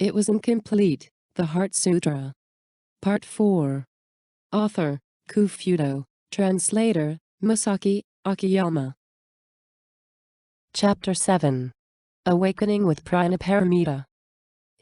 It was incomplete. The Heart Sutra. Part 4. Author, Kufudo. Translator, Masaki Akiyama. Chapter 7. Awakening with Prajnaparamita.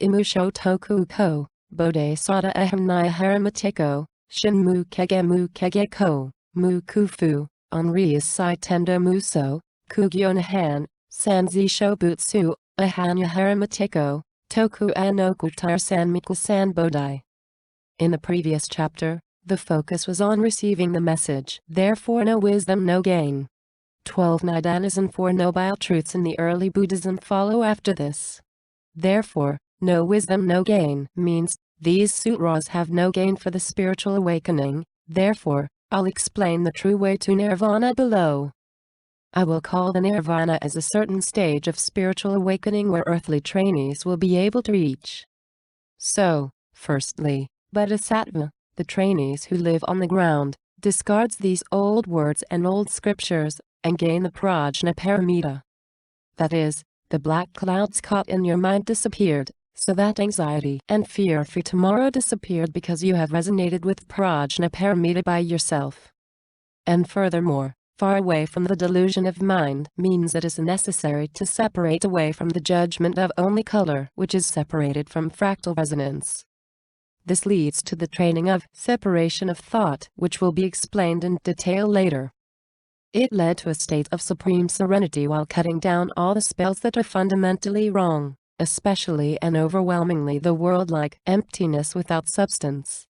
Imusho toku ko, bodhisattva aham niharamateko, shinmu kege ko, mu kufu, onri is sai tendo muso, kugyo nahan, sanzi shobutsu, ahanya haramateko, toku anokutar san mikul san bodhi. In the previous chapter, the focus was on receiving the message. Therefore no wisdom, no gain. 12 nidanas and 4 nobile truths in the early Buddhism follow after this. Therefore, no wisdom, no gain means, these sutras have no gain for the spiritual awakening. Therefore, I'll explain the true way to nirvana below. I will call the nirvana as a certain stage of spiritual awakening where earthly trainees will be able to reach. So, firstly, bodhisattva, the trainees who live on the ground, discards these old words and old scriptures, and gain the prajnaparamita. That is, the black clouds caught in your mind disappeared, so that anxiety and fear for tomorrow disappeared because you have resonated with prajnaparamita by yourself. And furthermore, far away from the delusion of mind means it is necessary to separate away from the judgment of only color, which is separated from fractal resonance. This leads to the training of separation of thought, which will be explained in detail later. It led to a state of supreme serenity while cutting down all the spells that are fundamentally wrong, especially and overwhelmingly the world-like emptiness without substance.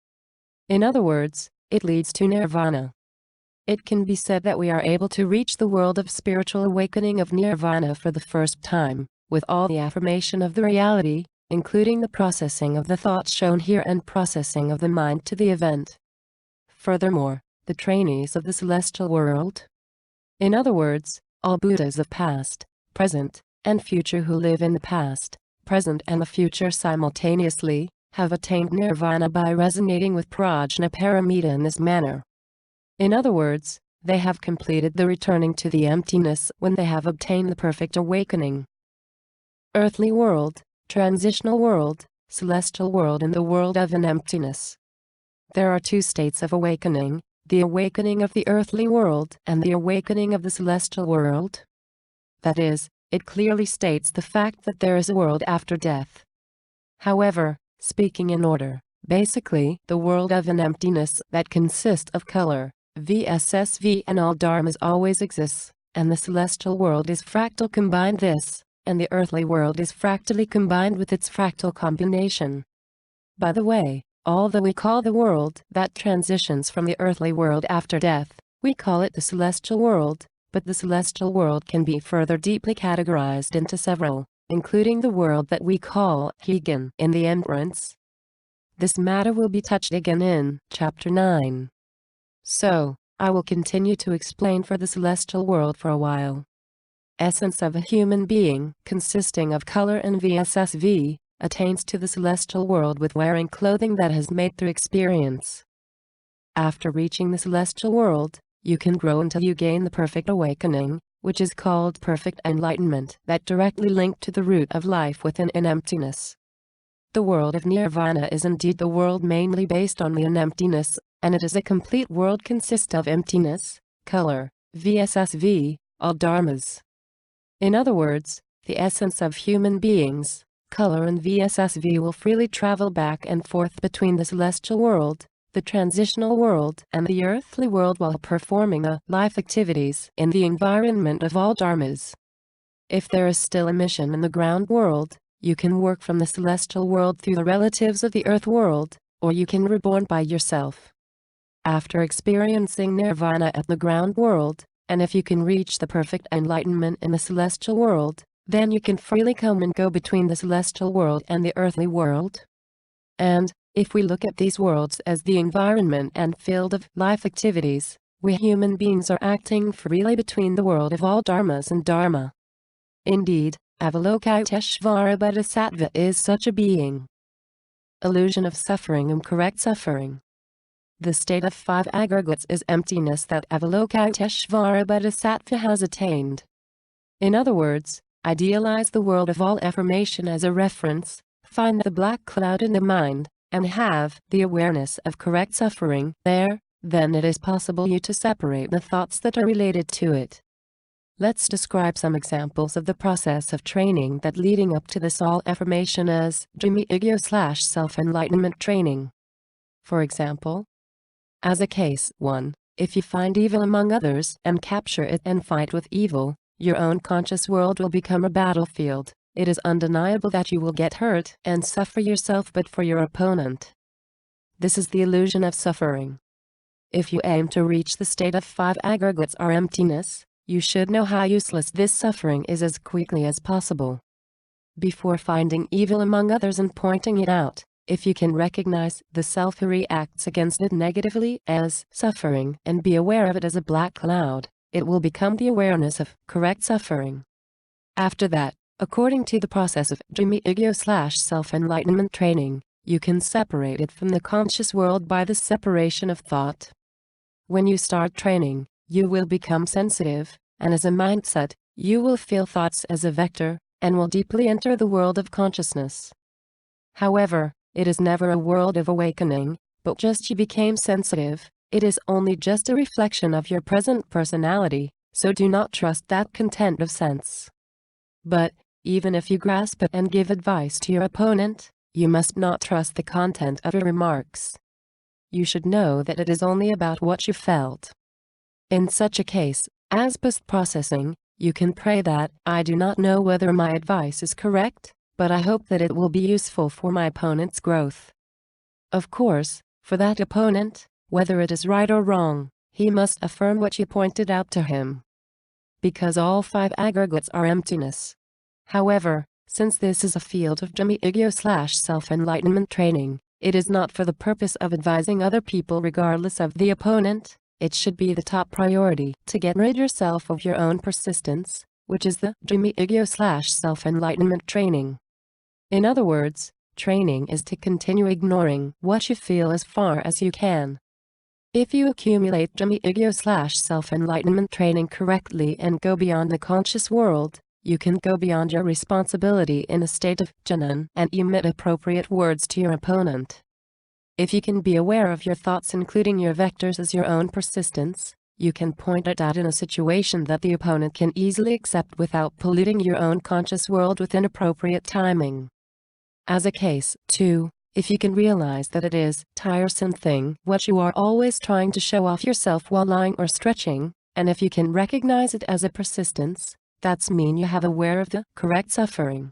In other words, it leads to nirvana. It can be said that we are able to reach the world of spiritual awakening of nirvana for the first time, with all the affirmation of the reality, including the processing of the thoughts shown here and processing of the mind to the event. Furthermore, the trainees of the celestial world, in other words, all Buddhas of past, present, and future who live in the past, present and the future simultaneously, have attained nirvana by resonating with prajnaparamita in this manner. In other words, they have completed the returning to the emptiness when they have obtained the perfect awakening. Earthly world, transitional world, celestial world and the world of an emptiness. There are 2 states of awakening, the awakening of the earthly world and the awakening of the celestial world. That is, it clearly states the fact that there is a world after death. However, speaking in order, basically the world of an emptiness that consists of color, VSSV and all dharmas always exists, and the celestial world is fractal combined this, and the earthly world is fractally combined with its fractal combination. By the way, although we call the world that transitions from the earthly world after death, we call it the celestial world, but the celestial world can be further deeply categorized into several, including the world that we call Heigan in the entrance. This matter will be touched again in Chapter 9. So, I will continue to explain for the celestial world for a while. Essence of a human being, consisting of color and VSSV, attains to the celestial world with wearing clothing that has made through experience. After reaching the celestial world, you can grow until you gain the perfect awakening, which is called perfect enlightenment, that directly linked to the root of life within an emptiness. The world of nirvana is indeed the world mainly based on the unemptiness, and it is a complete world consist of emptiness, color, VSSV, all dharmas. In other words, the essence of human beings, color and VSSV will freely travel back and forth between the celestial world, the transitional world and the earthly world while performing the life activities in the environment of all dharmas. If there is still a mission in the ground world, you can work from the celestial world through the relatives of the earth world, or you can reborn by yourself. After experiencing nirvana at the ground world, and if you can reach the perfect enlightenment in the celestial world, then you can freely come and go between the celestial world and the earthly world. And, if we look at these worlds as the environment and field of life activities, we human beings are acting freely between the world of all dharmas and dharma. Indeed, Avalokiteshvara Bodhisattva is such a being. Illusion of suffering and correct suffering. The state of 5 aggregates is emptiness that Avalokiteshvara Bodhisattva has attained. In other words, idealize the world of all affirmation as a reference, find the black cloud in the mind, and have the awareness of correct suffering there, then it is possible you to separate the thoughts that are related to it. Let's describe some examples of the process of training that leading up to this all affirmation as self-enlightenment training. For example, as a case 1, if you find evil among others and capture it and fight with evil, your own conscious world will become a battlefield. It is undeniable that you will get hurt and suffer yourself but for your opponent. This is the illusion of suffering. If you aim to reach the state of 5 aggregates or emptiness, you should know how useless this suffering is as quickly as possible. Before finding evil among others and pointing it out, if you can recognize the self who reacts against it negatively as suffering and be aware of it as a black cloud, it will become the awareness of correct suffering. After that, according to the process of self-enlightenment training, you can separate it from the conscious world by the separation of thought. When you start training, you will become sensitive, and as a mindset, you will feel thoughts as a vector, and will deeply enter the world of consciousness. However, it is never a world of awakening, but just you became sensitive. It is only just a reflection of your present personality, so do not trust that content of sense. But, even if you grasp it and give advice to your opponent, you must not trust the content of your remarks. You should know that it is only about what you felt. In such a case, as post-processing, you can pray that, I do not know whether my advice is correct, but I hope that it will be useful for my opponent's growth. Of course, for that opponent, whether it is right or wrong, he must affirm what you pointed out to him. Because all 5 aggregates are emptiness. However, since this is a field of self-enlightenment training, it is not for the purpose of advising other people regardless of the opponent. It should be the top priority to get rid yourself of your own persistence, which is the self-enlightenment training. In other words, training is to continue ignoring what you feel as far as you can. If you accumulate self-enlightenment training correctly and go beyond the conscious world, you can go beyond your responsibility in a state of jhanan and emit appropriate words to your opponent. If you can be aware of your thoughts including your vectors as your own persistence, you can point it out in a situation that the opponent can easily accept without polluting your own conscious world with inappropriate timing. As a case 2, if you can realize that it is tiresome thing what you are always trying to show off yourself while lying or stretching, and if you can recognize it as a persistence, that's mean you have aware of the correct suffering.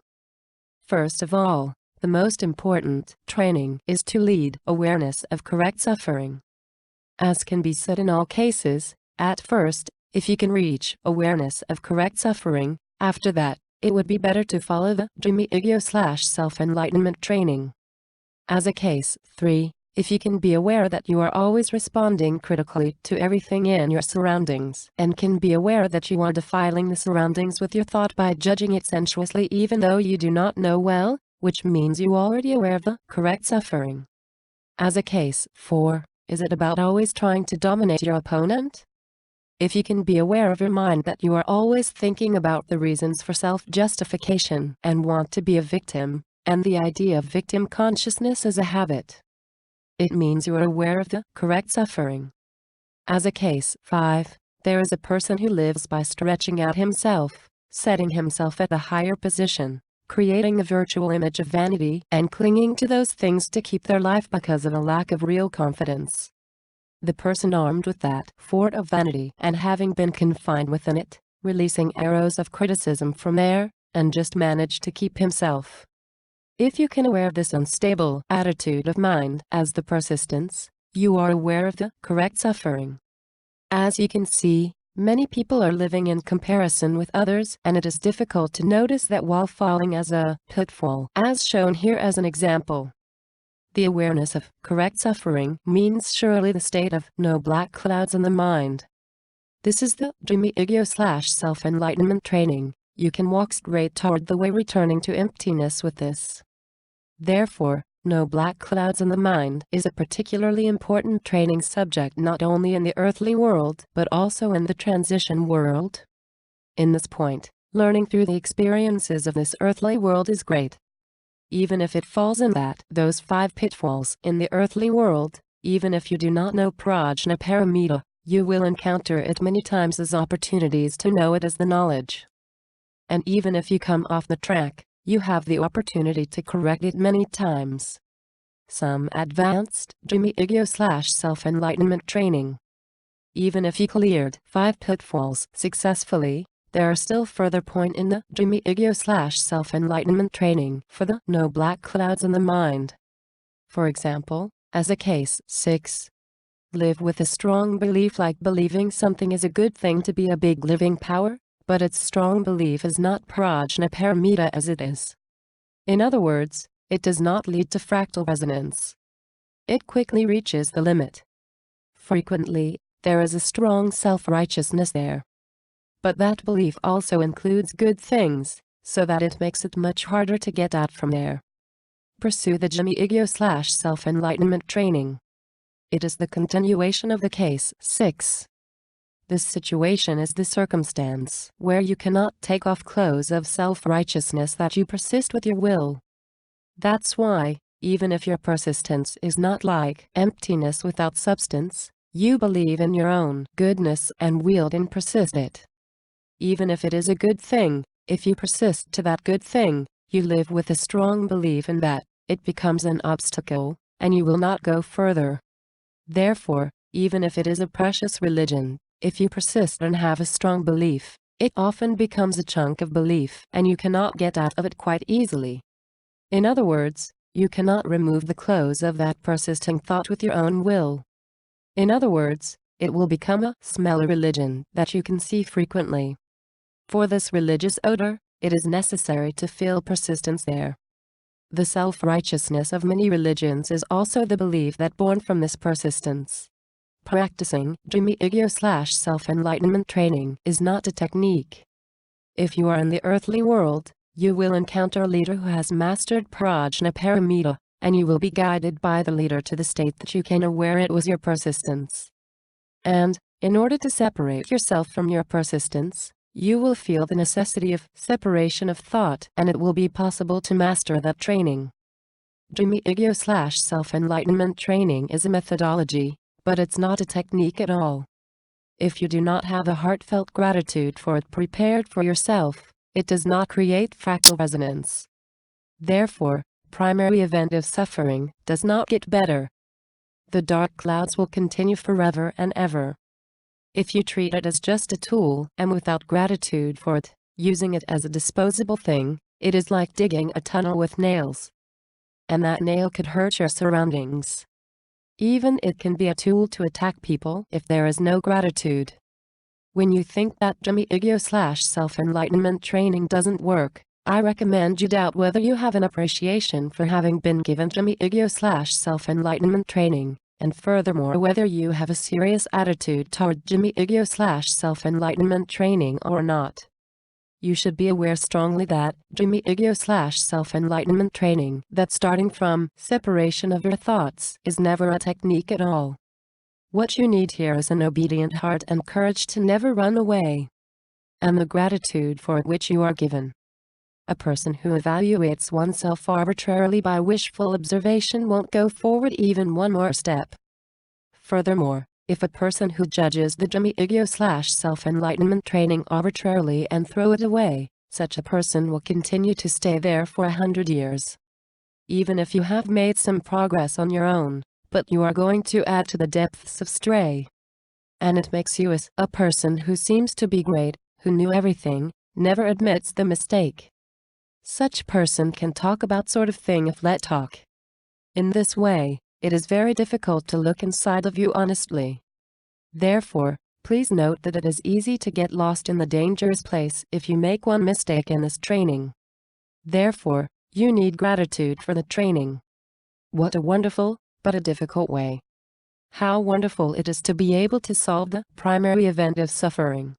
First of all, the most important training is to lead awareness of correct suffering. As can be said in all cases, at first, if you can reach awareness of correct suffering, after that, it would be better to follow the self-enlightenment training. As a case 3, if you can be aware that you are always responding critically to everything in your surroundings and can be aware that you are defiling the surroundings with your thought by judging it sensuously even though you do not know well, which means you already aware of the correct suffering. As a case 4, is it about always trying to dominate your opponent? If you can be aware of your mind that you are always thinking about the reasons for self-justification and want to be a victim, and the idea of victim consciousness as a habit, it means you are aware of the correct suffering. As a case 5, there is a person who lives by stretching out himself, setting himself at a higher position, creating a virtual image of vanity and clinging to those things to keep their life because of a lack of real confidence. The person armed with that fort of vanity and having been confined within it, releasing arrows of criticism from there, and just managed to keep himself. If you can aware of this unstable attitude of mind as the persistence, you are aware of the correct suffering. As you can see, many people are living in comparison with others and it is difficult to notice that while falling as a pitfall, as shown here as an example. The awareness of correct suffering means surely the state of no black clouds in the mind. This is the self-enlightenment training. You can walk straight toward the way returning to emptiness with this. Therefore, no black clouds in the mind is a particularly important training subject not only in the earthly world but also in the transition world. In this point, learning through the experiences of this earthly world is great. even if it falls in those 5 pitfalls in the earthly world, even if you do not know Prajnaparamita, you will encounter it many times as opportunities to know it as the knowledge. And even if you come off the track, you have the opportunity to correct it many times. Some advanced self-enlightenment training. Even if you cleared 5 pitfalls successfully, there are still further point in the self-enlightenment training for the no black clouds in the mind. For example, as a case 6. Live with a strong belief, like believing something is a good thing to be a big living power, but its strong belief is not Prajnaparamita as it is. In other words, it does not lead to fractal resonance. It quickly reaches the limit. Frequently, there is a strong self-righteousness there. But that belief also includes good things, so that it makes it much harder to get out from there. Pursue the self-enlightenment training. It is the continuation of the case 6. This situation is the circumstance where you cannot take off clothes of self-righteousness that you persist with your will. That's why, even if your persistence is not like emptiness without substance, you believe in your own goodness and wield and persist it. Even if it is a good thing, if you persist to that good thing, you live with a strong belief in that, it becomes an obstacle, and you will not go further. Therefore, even if it is a precious religion, if you persist and have a strong belief, it often becomes a chunk of belief and you cannot get out of it quite easily. In other words, you cannot remove the clothes of that persisting thought with your own will. In other words, it will become a smelly religion that you can see frequently. For this religious odor, it is necessary to feel persistence there. The self-righteousness of many religions is also the belief that born from this persistence. Practicing self-enlightenment training is not a technique. If you are in the earthly world, you will encounter a leader who has mastered Prajnaparamita, and you will be guided by the leader to the state that you can know where it was your persistence. And, in order to separate yourself from your persistence, you will feel the necessity of separation of thought, and it will be possible to master that training. Self-enlightenment training is a methodology, but it's not a technique at all. If you do not have a heartfelt gratitude for it prepared for yourself, it does not create fractal resonance. Therefore, primary event of suffering does not get better. The dark clouds will continue forever and ever. If you treat it as just a tool and without gratitude for it, using it as a disposable thing, it is like digging a tunnel with nails. And that nail could hurt your surroundings. Even it can be a tool to attack people if there is no gratitude. When you think that self-enlightenment training doesn't work, I recommend you doubt whether you have an appreciation for having been given self-enlightenment training, and furthermore whether you have a serious attitude toward self-enlightenment training or not. You should be aware strongly that self-enlightenment training that starting from separation of your thoughts is never a technique at all. What you need here is an obedient heart and courage to never run away. And the gratitude for which you are given. A person who evaluates oneself arbitrarily by wishful observation won't go forward even one more step. Furthermore, if a person who judges the self-enlightenment training arbitrarily and throw it away, such a person will continue to stay there for 100 years. Even if you have made some progress on your own, but you are going to add to the depths of stray. And it makes you as a person who seems to be great, who knew everything, never admits the mistake. Such person can talk about sort of thing if let talk. In this way, it is very difficult to look inside of you honestly. Therefore, please note that it is easy to get lost in the dangerous place if you make one mistake in this training. Therefore, you need gratitude for the training. What a wonderful, but a difficult way. How wonderful it is to be able to solve the primary event of suffering.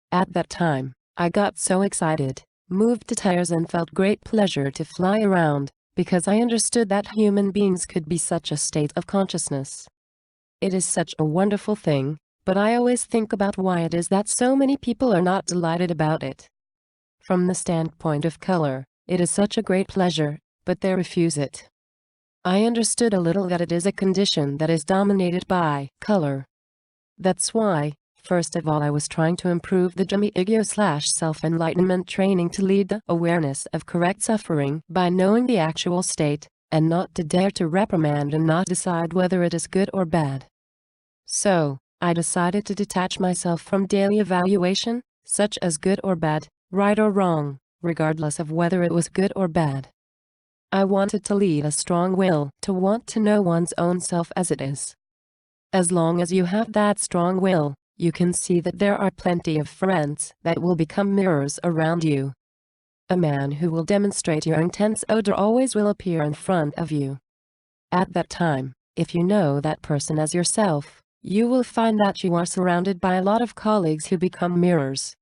At that time, I got so excited, moved to tears and felt great pleasure to fly around, because I understood that human beings could be such a state of consciousness. It is such a wonderful thing, but I always think about why it is that so many people are not delighted about it. From the standpoint of color, it is such a great pleasure, but they refuse it. I understood a little that it is a condition that is dominated by color. That's why, first of all, I was trying to improve the Jimi-Egyo/self-enlightenment training to lead the awareness of correct suffering by knowing the actual state, and not to dare to reprimand and not decide whether it is good or bad. So, I decided to detach myself from daily evaluation, such as good or bad, right or wrong, regardless of whether it was good or bad. I wanted to lead a strong will to want to know one's own self as it is. As long as you have that strong will, you can see that there are plenty of friends that will become mirrors around you. A man who will demonstrate your intense odor always will appear in front of you. At that time, if you know that person as yourself, you will find that you are surrounded by a lot of colleagues who become mirrors.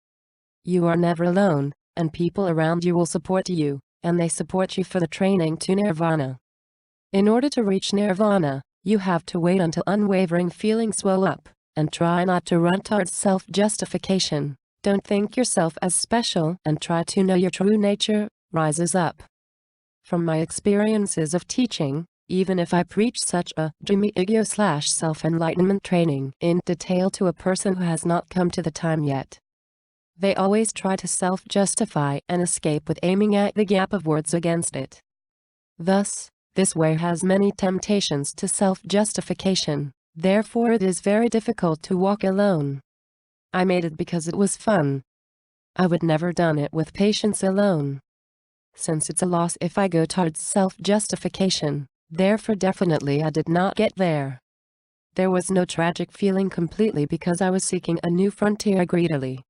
You are never alone, and people around you will support you, and they support you for the training to nirvana. In order to reach nirvana, you have to wait until unwavering feelings swell up, and try not to run towards self-justification. Don't think yourself as special and try to know your true nature, rises up. From my experiences of teaching, even if I preach such a Jimi-Egyo/self-enlightenment training in detail to a person who has not come to the time yet, they always try to self-justify and escape with aiming at the gap of words against it. Thus, this way has many temptations to self-justification, therefore it is very difficult to walk alone. I made it because it was fun. I would never done it with patience alone. Since it's a loss if I go towards self-justification, therefore definitely I did not get there. There was no tragic feeling completely because I was seeking a new frontier greedily.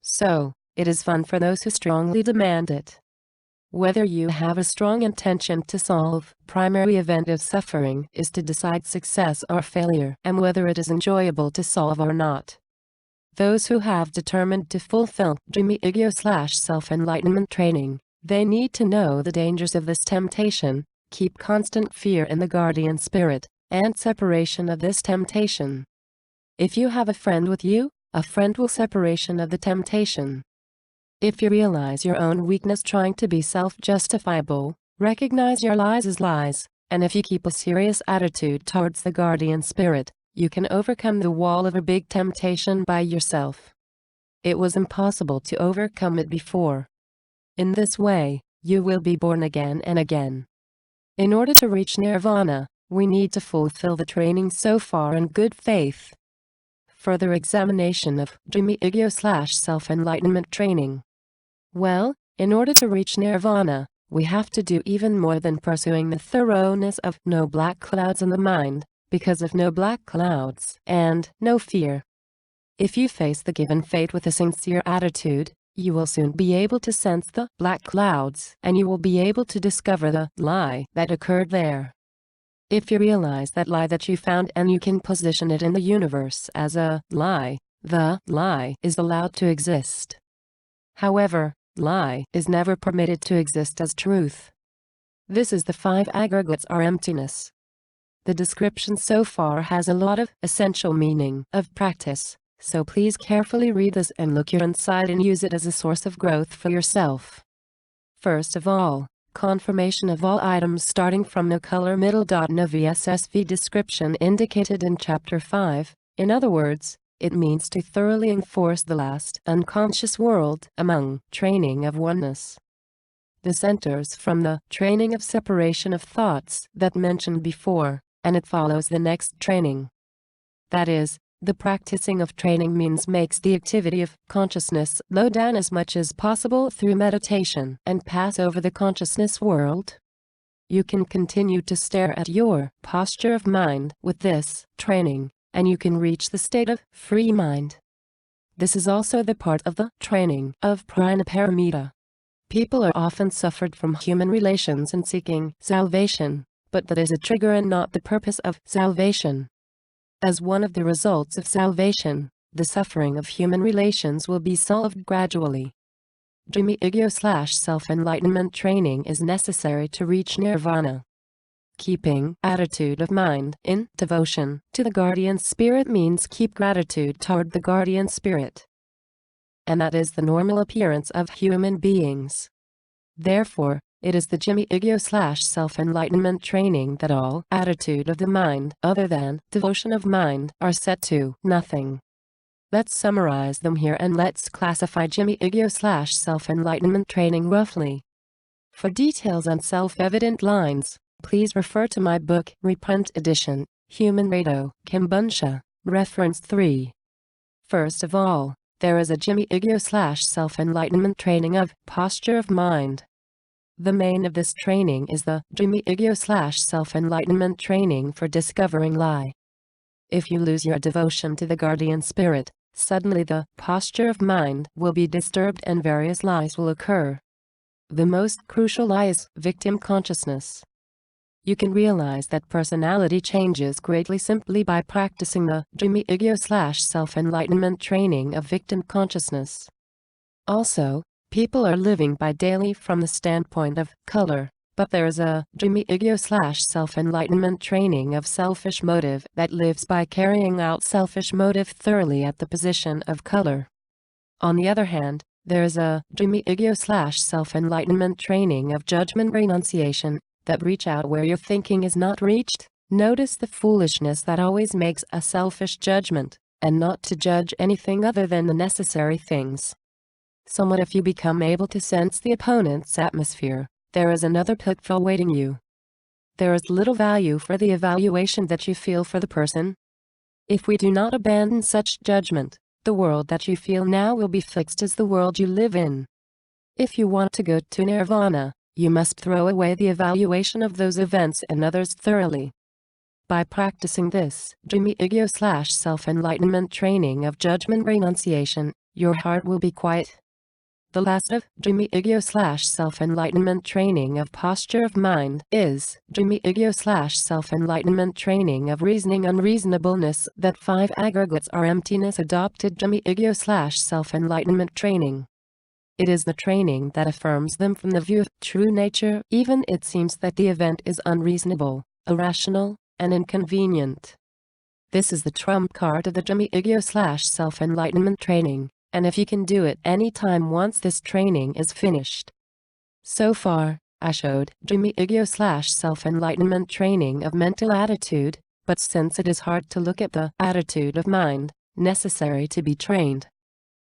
So, it is fun for those who strongly demand it. Whether you have a strong intention to solve primary event of suffering is to decide success or failure and whether it is enjoyable to solve or not. Those who have determined to fulfill Jimi-Egyo/self-enlightenment training, they need to know the dangers of this temptation, keep constant fear in the guardian spirit, and separation of this temptation. If you have a friend with you, a friend will separation of the temptation. If you realize your own weakness trying to be self-justifiable, recognize your lies as lies, and if you keep a serious attitude towards the guardian spirit, you can overcome the wall of a big temptation by yourself. It was impossible to overcome it before. In this way, you will be born again and again. In order to reach nirvana, we need to fulfill the training so far in good faith. Further examination of Jimi-Egyo/self-enlightenment training. Well, in order to reach nirvana, we have to do even more than pursuing the thoroughness of no black clouds in the mind, because of no black clouds and no fear. If you face the given fate with a sincere attitude, you will soon be able to sense the black clouds and you will be able to discover the lie that occurred there. If you realize that lie that you found and you can position it in the universe as a lie, the lie is allowed to exist. However, lie is never permitted to exist as truth. This is the 5 aggregates or emptiness. The description so far has a lot of essential meaning of practice, so please carefully read this and look your inside and use it as a source of growth for yourself. First of all, confirmation of all items starting from no color middle. No VSSV description indicated in Chapter 5, in other words, it means to thoroughly enforce the last unconscious world among training of oneness. This enters from the training of separation of thoughts that mentioned before, and it follows the next training. That is, the practicing of training means makes the activity of consciousness slow down as much as possible through meditation and pass over the consciousness world. You can continue to stare at your posture of mind with this training, and you can reach the state of free mind. This is also the part of the training of prana-paramita. People are often suffered from human relations and seeking salvation, but that is a trigger and not the purpose of salvation. As one of the results of salvation, the suffering of human relations will be solved gradually. Jimi-Egyo/self-enlightenment training is necessary to reach nirvana. Keeping attitude of mind in devotion to the guardian spirit means keep gratitude toward the guardian spirit. And that is the normal appearance of human beings. Therefore, It is the Jimmy Igyo / self-enlightenment training that all attitude of the mind other than devotion of mind are set to nothing. Let's summarize them here and let's classify Jimmy Igyo / self-enlightenment training roughly. For details on self-evident lines, please refer to my book, Reprint Edition, Human Rado, Kimbunsha, reference 3. First of all, there is a Jimmy Igyo / self-enlightenment training of posture of mind. The main of this training is the Jimmy Igyo / self-enlightenment training for discovering lie. If you lose your devotion to the guardian spirit, suddenly the posture of mind will be disturbed and various lies will occur. The most crucial lie is victim consciousness. You can realize that personality changes greatly simply by practicing the Jimmy Igyo / self-enlightenment training of victim consciousness. Also, people are living by daily from the standpoint of color, but there is a Jimmy Igyo / self-enlightenment training of selfish motive that lives by carrying out selfish motive thoroughly at the position of color. On the other hand, there is a Jimmy Igyo / self-enlightenment training of judgment renunciation that reach out where your thinking is not reached. Notice the foolishness that always makes a selfish judgment, and not to judge anything other than the necessary things. Somewhat if you become able to sense the opponent's atmosphere, there is another pitfall waiting you. There is little value for the evaluation that you feel for the person. If we do not abandon such judgment, the world that you feel now will be fixed as the world you live in. If you want to go to nirvana, you must throw away the evaluation of those events and others thoroughly. By practicing this Jimmy Igyo / self-enlightenment training of judgment renunciation, your heart will be quiet. The last of Jimmy Igyo / self-enlightenment training of posture of mind is Jimmy Igyo / self-enlightenment training of reasoning unreasonableness. That 5 aggregates are emptiness adopted Jimmy Igyo / self-enlightenment training. It is the training that affirms them from the view of true nature, even it seems that the event is unreasonable, irrational, and inconvenient. This is the trump card of the Jimmy Igyo / self-enlightenment training, and if you can do it any time once this training is finished. So far, I showed Jimmy Igyo / self-enlightenment training of mental attitude, but since it is hard to look at the attitude of mind necessary to be trained,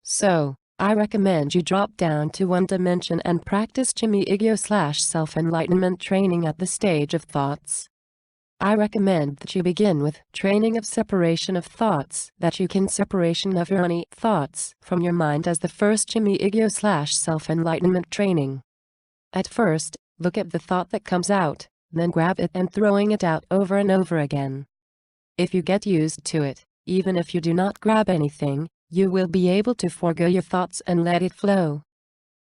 so I recommend you drop down to one dimension and practice Jimmy Igyo / self-enlightenment training at the stage of thoughts. I recommend that you begin with training of separation of thoughts, that you can separation of your any thoughts from your mind as the first Jimmy Igyo / self-enlightenment training. At first, look at the thought that comes out, then grab it and throwing it out over and over again. If you get used to it, even if you do not grab anything, you will be able to forego your thoughts and let it flow.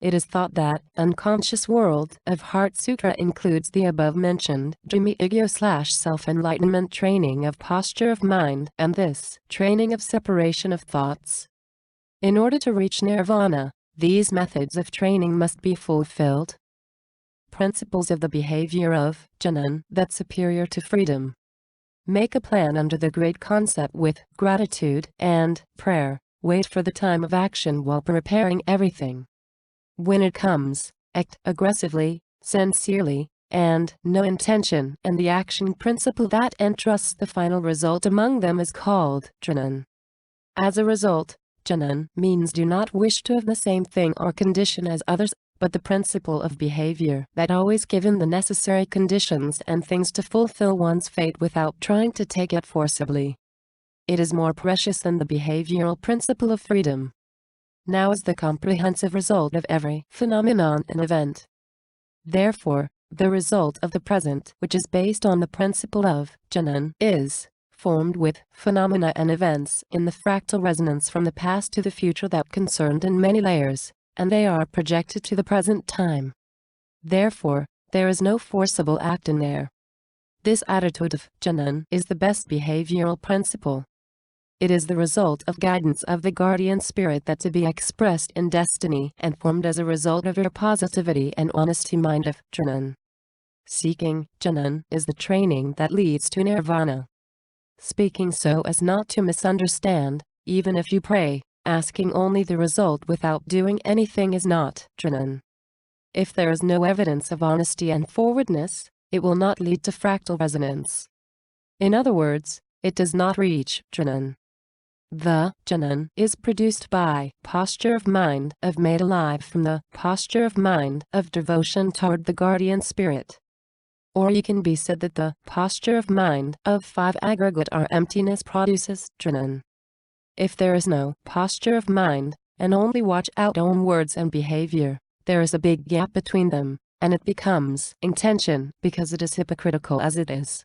It is thought that unconscious world of Heart Sutra includes the above-mentioned Jimmy Igyo / self-enlightenment training of posture of mind and this training of separation of thoughts. In order to reach nirvana, these methods of training must be fulfilled. Principles of the behavior of Jnana that's superior to freedom. Make a plan under the great concept with gratitude and prayer. Wait for the time of action while preparing everything. When it comes, act aggressively, sincerely, and no intention, and the action principle that entrusts the final result among them is called Jnana. As a result, Jnana means do not wish to have the same thing or condition as others, but the principle of behavior that always given the necessary conditions and things to fulfill one's fate without trying to take it forcibly. It is more precious than the behavioral principle of freedom. Now is the comprehensive result of every phenomenon and event. Therefore, the result of the present, which is based on the principle of Jnana, is formed with phenomena and events in the fractal resonance from the past to the future that concerned in many layers, and they are projected to the present time. Therefore, there is no forcible act in there. This attitude of Jnana is the best behavioral principle. It is the result of guidance of the guardian spirit that to be expressed in destiny and formed as a result of your positivity and honesty mind of Jnana. Seeking Jnana is the training that leads to nirvana. Speaking so as not to misunderstand, even if you pray, asking only the result without doing anything is not Jnana. If there is no evidence of honesty and forwardness, it will not lead to fractal resonance. In other words, it does not reach Jhanan. The Jhanan is produced by posture of mind of made alive from the posture of mind of devotion toward the guardian spirit. Or you can be said that the posture of mind of 5 aggregate or emptiness produces Jhanan. If there is no posture of mind, and only watch out own words and behavior, there is a big gap between them, and it becomes intention because it is hypocritical as it is.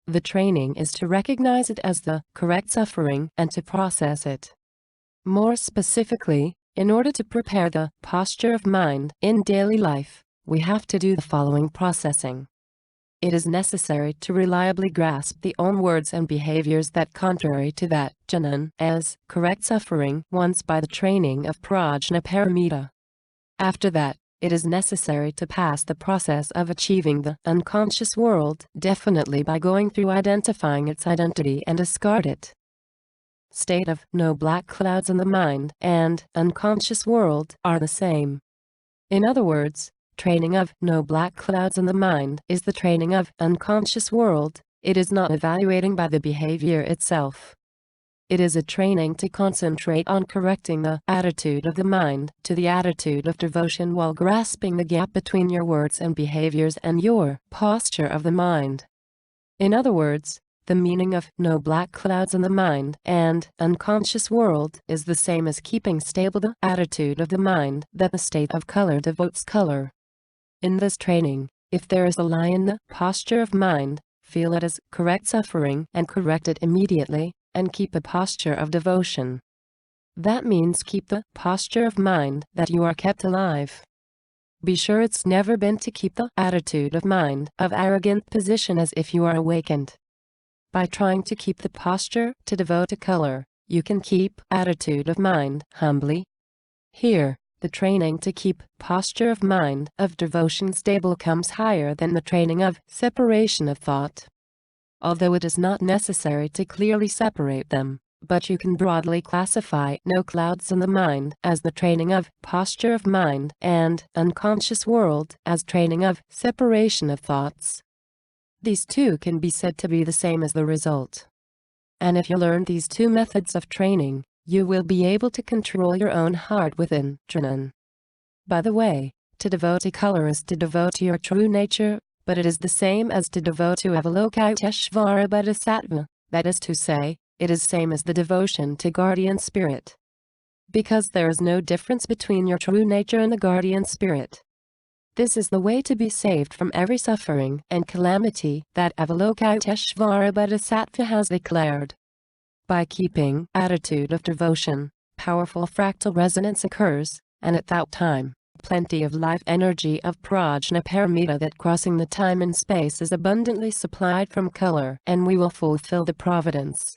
The training is to recognize it as the correct suffering and to process it. More specifically, in order to prepare the posture of mind in daily life, we have to do the following processing. It is necessary to reliably grasp the own words and behaviors that contrary to that Jhanan as correct suffering once by the training of Prajnaparamita. After that, it is necessary to pass the process of achieving the unconscious world definitely by going through identifying its identity and discard it. State of no black clouds in the mind and unconscious world are the same. In other words, training of no black clouds in the mind is the training of unconscious world. It is not evaluating by the behavior itself. It is a training to concentrate on correcting the attitude of the mind to the attitude of devotion while grasping the gap between your words and behaviors and your posture of the mind. In other words, the meaning of no black clouds in the mind and unconscious world is the same as keeping stable the attitude of the mind that the state of color devotes color. In this training, if there is a lie in the posture of mind, feel it as correct suffering and correct it immediately, and keep a posture of devotion. That means keep the posture of mind that you are kept alive. Be sure it's never been to keep the attitude of mind of arrogant position as if you are awakened. By trying to keep the posture to devote to color, you can keep attitude of mind humbly. Here, the training to keep posture of mind of devotion stable comes higher than the training of separation of thought. Although it is not necessary to clearly separate them, but you can broadly classify no clouds in the mind as the training of posture of mind and unconscious world as training of separation of thoughts. These two can be said to be the same as the result. And if you learn these two methods of training, you will be able to control your own heart within Jhanan. By the way, to devote to color is to devote to your true nature, but it is the same as to devote to Avalokiteshvara Bodhisattva, that is to say, it is same as the devotion to guardian spirit. Because there is no difference between your true nature and the guardian spirit. This is the way to be saved from every suffering and calamity that Avalokiteshvara Bodhisattva has declared. By keeping attitude of devotion, powerful fractal resonance occurs, and at that time, plenty of life energy of Prajnaparamita that crossing the time and space is abundantly supplied from color, and we will fulfill the providence.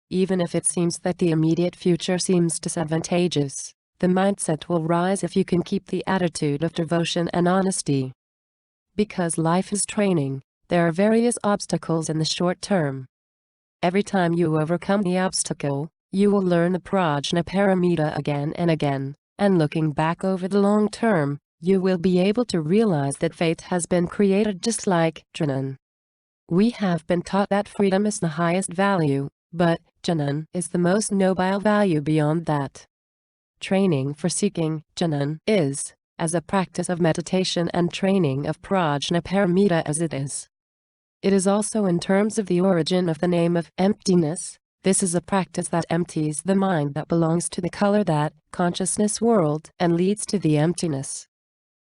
Even if it seems that the immediate future seems disadvantageous, the mindset will rise if you can keep the attitude of devotion and honesty. Because life is training, there are various obstacles in the short term. Every time you overcome the obstacle, you will learn the Prajnaparamita again and again. And looking back over the long term, you will be able to realize that faith has been created just like Jhanan. We have been taught that freedom is the highest value, but Jhanan is the most noble value beyond that. Training for seeking Jhanan is, as a practice of meditation and training of Prajnaparamita as it is. It is also in terms of the origin of the name of emptiness. This is a practice that empties the mind that belongs to the color that consciousness world and leads to the emptiness.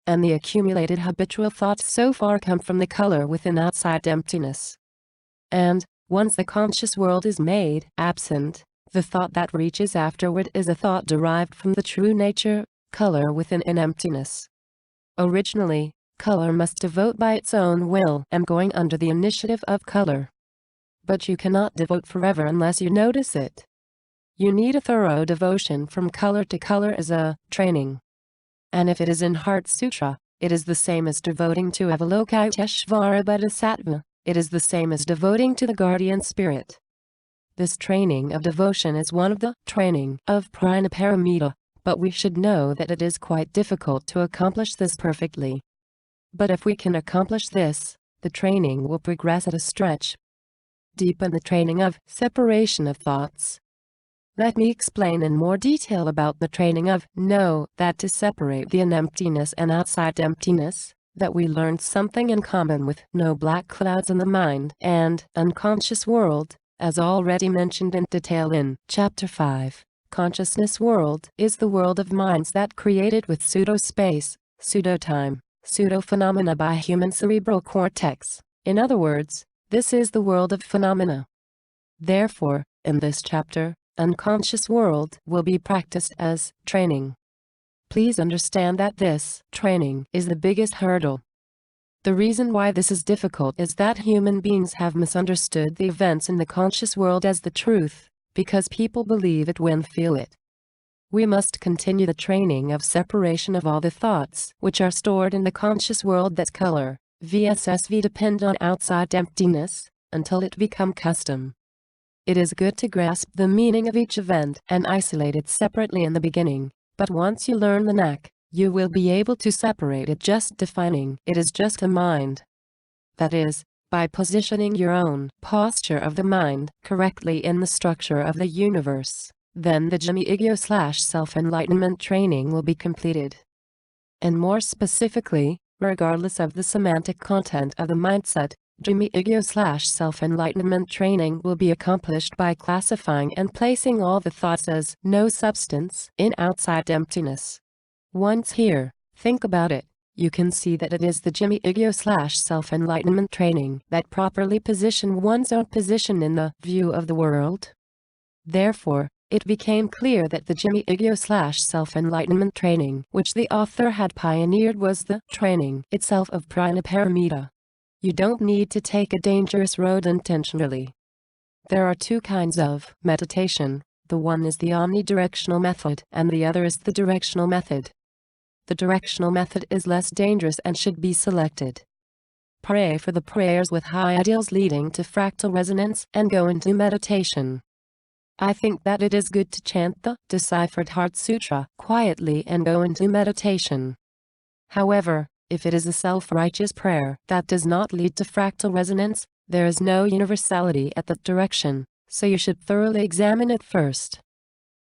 And the accumulated habitual thoughts so far come from the color within outside emptiness. And, once the conscious world is made absent, the thought that reaches afterward is a thought derived from the true nature, color within an emptiness. Originally, color must devote by its own will and going under the initiative of color. But you cannot devote forever unless you notice it. You need a thorough devotion from color to color as a training. And if it is in Heart Sutra, it is the same as devoting to Avalokiteshvara Bodhisattva, it is the same as devoting to the guardian spirit. This training of devotion is one of the training of Prajnaparamita, but we should know that it is quite difficult to accomplish this perfectly. But if we can accomplish this, the training will progress at a stretch. Deepen the training of separation of thoughts. Let me explain in more detail about the training of know that to separate the emptiness and outside emptiness, that we learned something in common with no black clouds in the mind and unconscious world, as already mentioned in detail in Chapter 5. Consciousness world is the world of minds that created with pseudo-space, pseudo-time, pseudo-phenomena by human cerebral cortex. In other words, this is the world of phenomena. Therefore, in this chapter, unconscious world will be practiced as training. Please understand that this training is the biggest hurdle. The reason why this is difficult is that human beings have misunderstood the events in the conscious world as the truth, because people believe it when feel it. We must continue the training of separation of all the thoughts which are stored in the conscious world that color, VSSV depend on outside emptiness, until it become custom. It is good to grasp the meaning of each event and isolate it separately in the beginning, but once you learn the knack, you will be able to separate it just defining it is just a mind. That is, by positioning your own posture of the mind correctly in the structure of the universe, then the Jimmy Ego/self-enlightenment training will be completed. And more specifically, regardless of the semantic content of the mindset, Jimmy Ego/self-enlightenment training will be accomplished by classifying and placing all the thoughts as no substance in outside emptiness. Once here, think about it, you can see that it is the Jimmy Ego/self-enlightenment training that properly position one's own position in the view of the world. Therefore, it became clear that the Jimmy Ego/self-enlightenment training which the author had pioneered was the training itself of Prajnaparamita. You don't need to take a dangerous road intentionally. There are two kinds of meditation, the one is the omnidirectional method and the other is the directional method. The directional method is less dangerous and should be selected. Pray for the prayers with high ideals leading to fractal resonance and go into meditation. I think that it is good to chant the deciphered Heart Sutra quietly and go into meditation. However, if it is a self-righteous prayer that does not lead to fractal resonance, there is no universality at that direction, so you should thoroughly examine it first.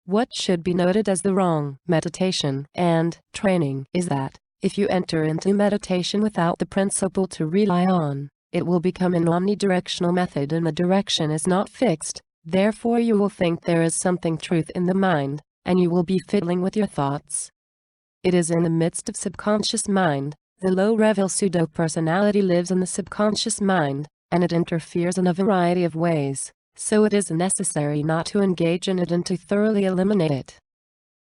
What should be noted as the wrong meditation and training is that, if you enter into meditation without the principle to rely on, it will become an omnidirectional method and the direction is not fixed, therefore you will think there is something truth in the mind, and you will be fiddling with your thoughts. It is in the midst of subconscious mind, the low-level pseudo-personality lives in the subconscious mind, and it interferes in a variety of ways, so it is necessary not to engage in it and to thoroughly eliminate it.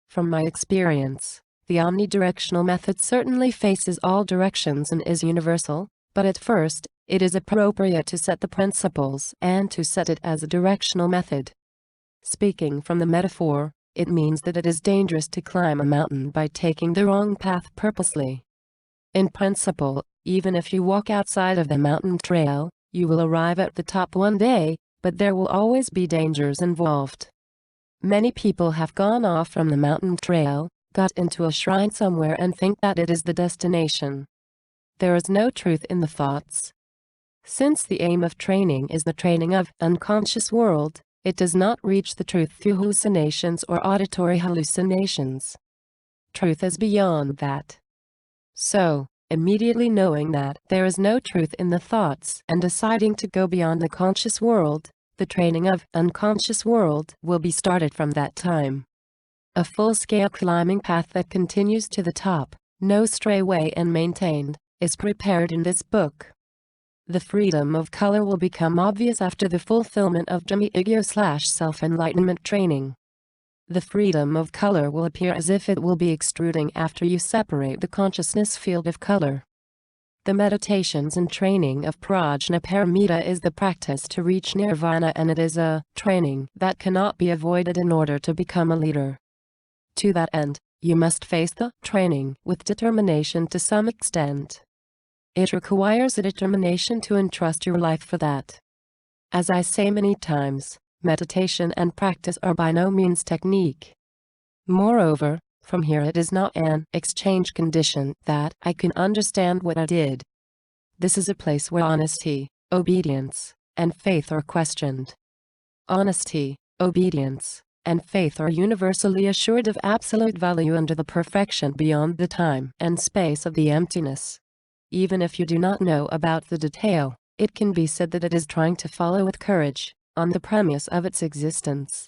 From my experience, the omnidirectional method certainly faces all directions and is universal, but at first, it is appropriate to set the principles and to set it as a directional method. Speaking from the metaphor, it means that it is dangerous to climb a mountain by taking the wrong path purposely. In principle, even if you walk outside of the mountain trail, you will arrive at the top one day, but there will always be dangers involved. Many people have gone off from the mountain trail, got into a shrine somewhere and think that it is the destination. There is no truth in the thoughts. Since the aim of training is the training of unconscious world, it does not reach the truth through hallucinations or auditory hallucinations. Truth is beyond that. So, immediately knowing that there is no truth in the thoughts and deciding to go beyond the conscious world, the training of unconscious world will be started from that time. A full-scale climbing path that continues to the top, no stray way and maintained, is prepared in this book. The freedom of color will become obvious after the fulfillment of Jimmy Ego/self-enlightenment training. The freedom of color will appear as if it will be extruding after you separate the consciousness field of color. The meditations and training of Prajnaparamita is the practice to reach nirvana, and it is a training that cannot be avoided in order to become a leader. To that end, you must face the training with determination to some extent. It requires a determination to entrust your life for that. As I say many times, meditation and practice are by no means technique. Moreover, From here it is not an exchange condition that I can understand what I did. This is a place where honesty, obedience, and faith are questioned. Honesty, obedience, and faith are universally assured of absolute value under the perfection beyond the time and space of the emptiness. Even if you do not know about the detail, it can be said that it is trying to follow with courage, on the premise of its existence.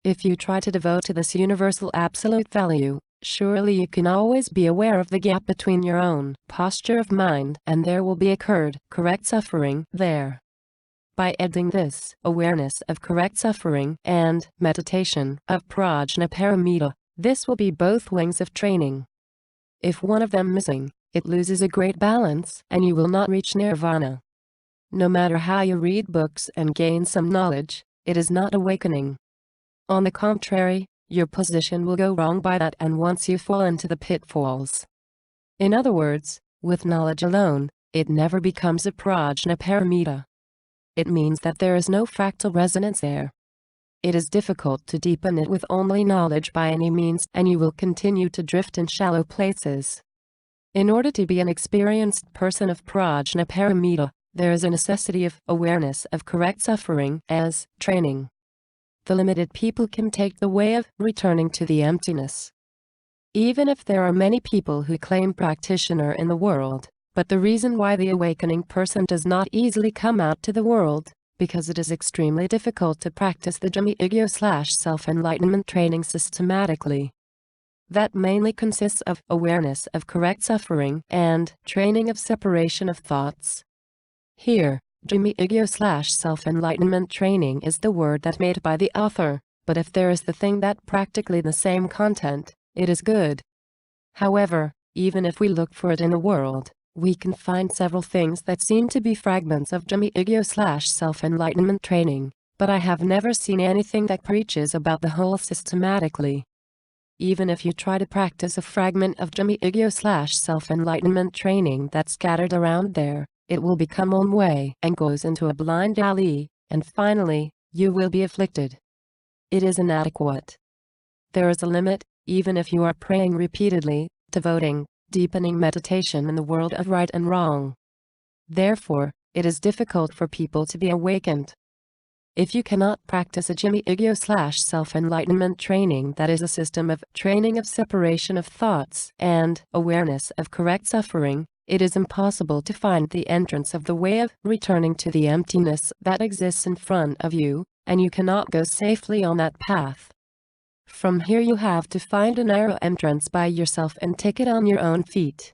If you try to devote to this universal absolute value, surely you can always be aware of the gap between your own posture of mind and there will be occurred correct suffering there. By adding this awareness of correct suffering and meditation of prajnaparamita, this will be both wings of training. If one of them missing, it loses a great balance and you will not reach nirvana. No matter how you read books and gain some knowledge, it is not awakening. On the contrary, your position will go wrong by that and once you fall into the pitfalls. In other words, with knowledge alone, it never becomes a prajnaparamita. It means that there is no fractal resonance there. It is difficult to deepen it with only knowledge by any means and you will continue to drift in shallow places. In order to be an experienced person of prajnaparamita, there is a necessity of awareness of correct suffering as training. The limited people can take the way of returning to the emptiness. Even if there are many people who claim practitioner in the world, but the reason why the awakening person does not easily come out to the world, because it is extremely difficult to practice the Jami-Igyo/self-enlightenment training systematically. That mainly consists of awareness of correct suffering and training of separation of thoughts. Here, Jami-Igyo/self-enlightenment training is the word that made by the author, but if there is the thing that practically the same content, it is good. However, even if we look for it in the world, we can find several things that seem to be fragments of Jami-Igyo/self-enlightenment training, but I have never seen anything that preaches about the whole systematically. Even if you try to practice a fragment of Jami-Igyo/self-enlightenment training that's scattered around there, it will become one way and goes into a blind alley, and finally, you will be afflicted. It is inadequate. There is a limit, even if you are praying repeatedly, devoting, deepening meditation in the world of right and wrong. Therefore, it is difficult for people to be awakened. If you cannot practice a Jami-Igyo/self-enlightenment training that is a system of training of separation of thoughts and awareness of correct suffering, it is impossible to find the entrance of the way of returning to the emptiness that exists in front of you, and you cannot go safely on that path. From here you have to find a narrow entrance by yourself and take it on your own feet.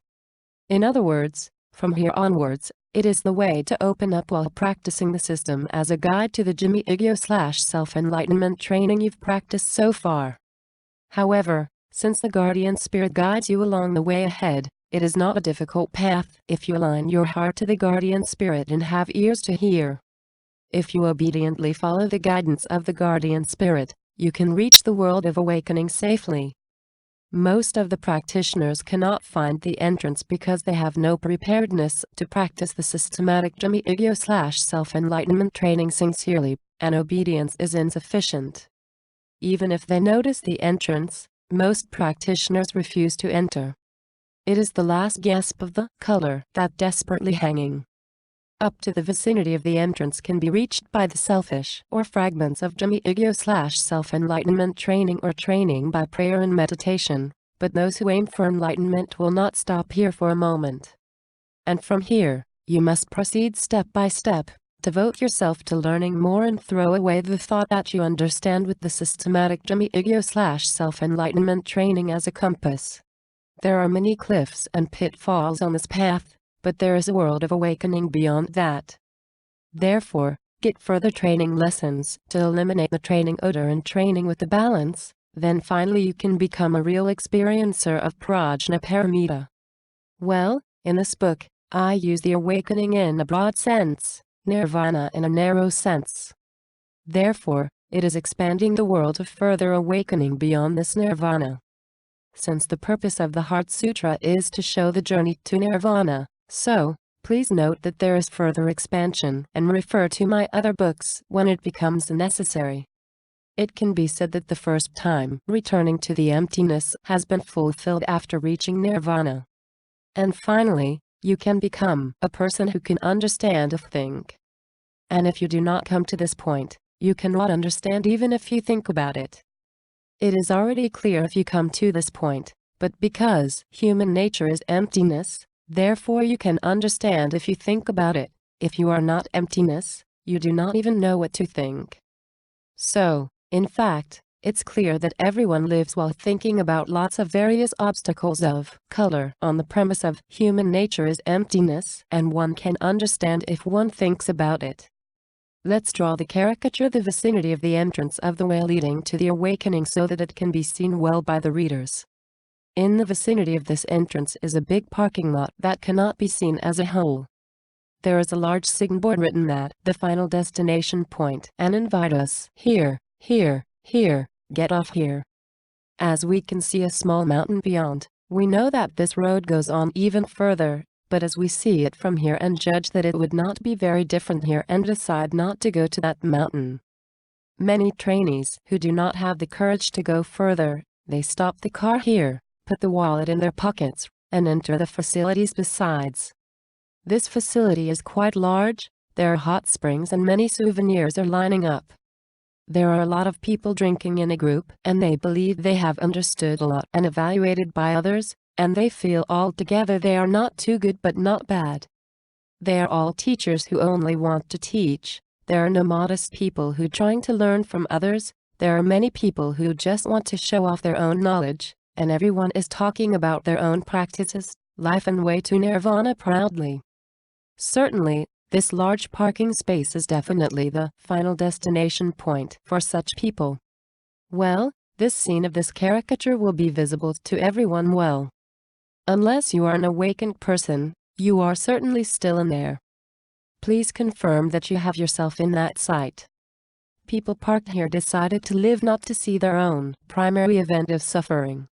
In other words, from here onwards, it is the way to open up while practicing the system as a guide to the Jami-Igyo/self-enlightenment training you've practiced so far. However, since the guardian spirit guides you along the way ahead, it is not a difficult path if you align your heart to the guardian spirit and have ears to hear. If you obediently follow the guidance of the guardian spirit, you can reach the world of awakening safely. Most of the practitioners cannot find the entrance because they have no preparedness to practice the systematic Jami-Igyo/self-enlightenment training sincerely, and obedience is insufficient. Even if they notice the entrance, most practitioners refuse to enter. It is the last gasp of the color that desperately hanging up to the vicinity of the entrance can be reached by the selfish or fragments of Jami-Igyo/self-enlightenment training or training by prayer and meditation, but those who aim for enlightenment will not stop here for a moment. And from here, you must proceed step by step, devote yourself to learning more and throw away the thought that you understand with the systematic Jami-Igyo/self-enlightenment training as a compass. There are many cliffs and pitfalls on this path, but there is a world of awakening beyond that. Therefore, get further training lessons to eliminate the training odor and training with the balance, then finally you can become a real experiencer of prajnaparamita. Well, in this book, I use the awakening in a broad sense, nirvana in a narrow sense. Therefore, it is expanding the world of further awakening beyond this nirvana. Since the purpose of the Heart Sutra is to show the journey to nirvana, so, please note that there is further expansion and refer to my other books when it becomes necessary. it can be said that the first time returning to the emptiness has been fulfilled after reaching nirvana. And finally, you can become a person who can understand and think. And if you do not come to this point, you cannot understand even if you think about it. It is already clear if you come to this point, but because human nature is emptiness, therefore you can understand if you think about it. If you are not emptiness, you do not even know what to think. So, in fact, it's clear that everyone lives while thinking about lots of various obstacles of color on the premise of human nature is emptiness, and one can understand if one thinks about it. Let's draw the caricature the vicinity of the entrance of the way leading to the awakening so that it can be seen well by the readers. In the vicinity of this entrance is a big parking lot that cannot be seen as a whole. There is a large signboard written at the final destination point and invite us here, here, here, get off here. As we can see a small mountain beyond, we know that this road goes on even further. But as we see it from here and judge that it would not be very different here and decide not to go to that mountain. Many trainees who do not have the courage to go further, they stop the car here, put the wallet in their pockets, and enter the facilities besides. This facility is quite large, there are hot springs and many souvenirs are lining up. There are a lot of people drinking in a group and they believe they have understood a lot and evaluated by others, and they feel altogether they are not too good but not bad. They are all teachers who only want to teach. There are no modest people who trying to learn from others. There are many people who just want to show off their own knowledge, and everyone is talking about their own practices, life and way to nirvana proudly. Certainly, this large parking space is definitely the final destination point for such people. Well, this scene of this caricature will be visible to everyone well. Unless you are an awakened person, you are certainly still in there. Please confirm that you have yourself in that sight. People parked here decided to live not to see their own primary event of suffering.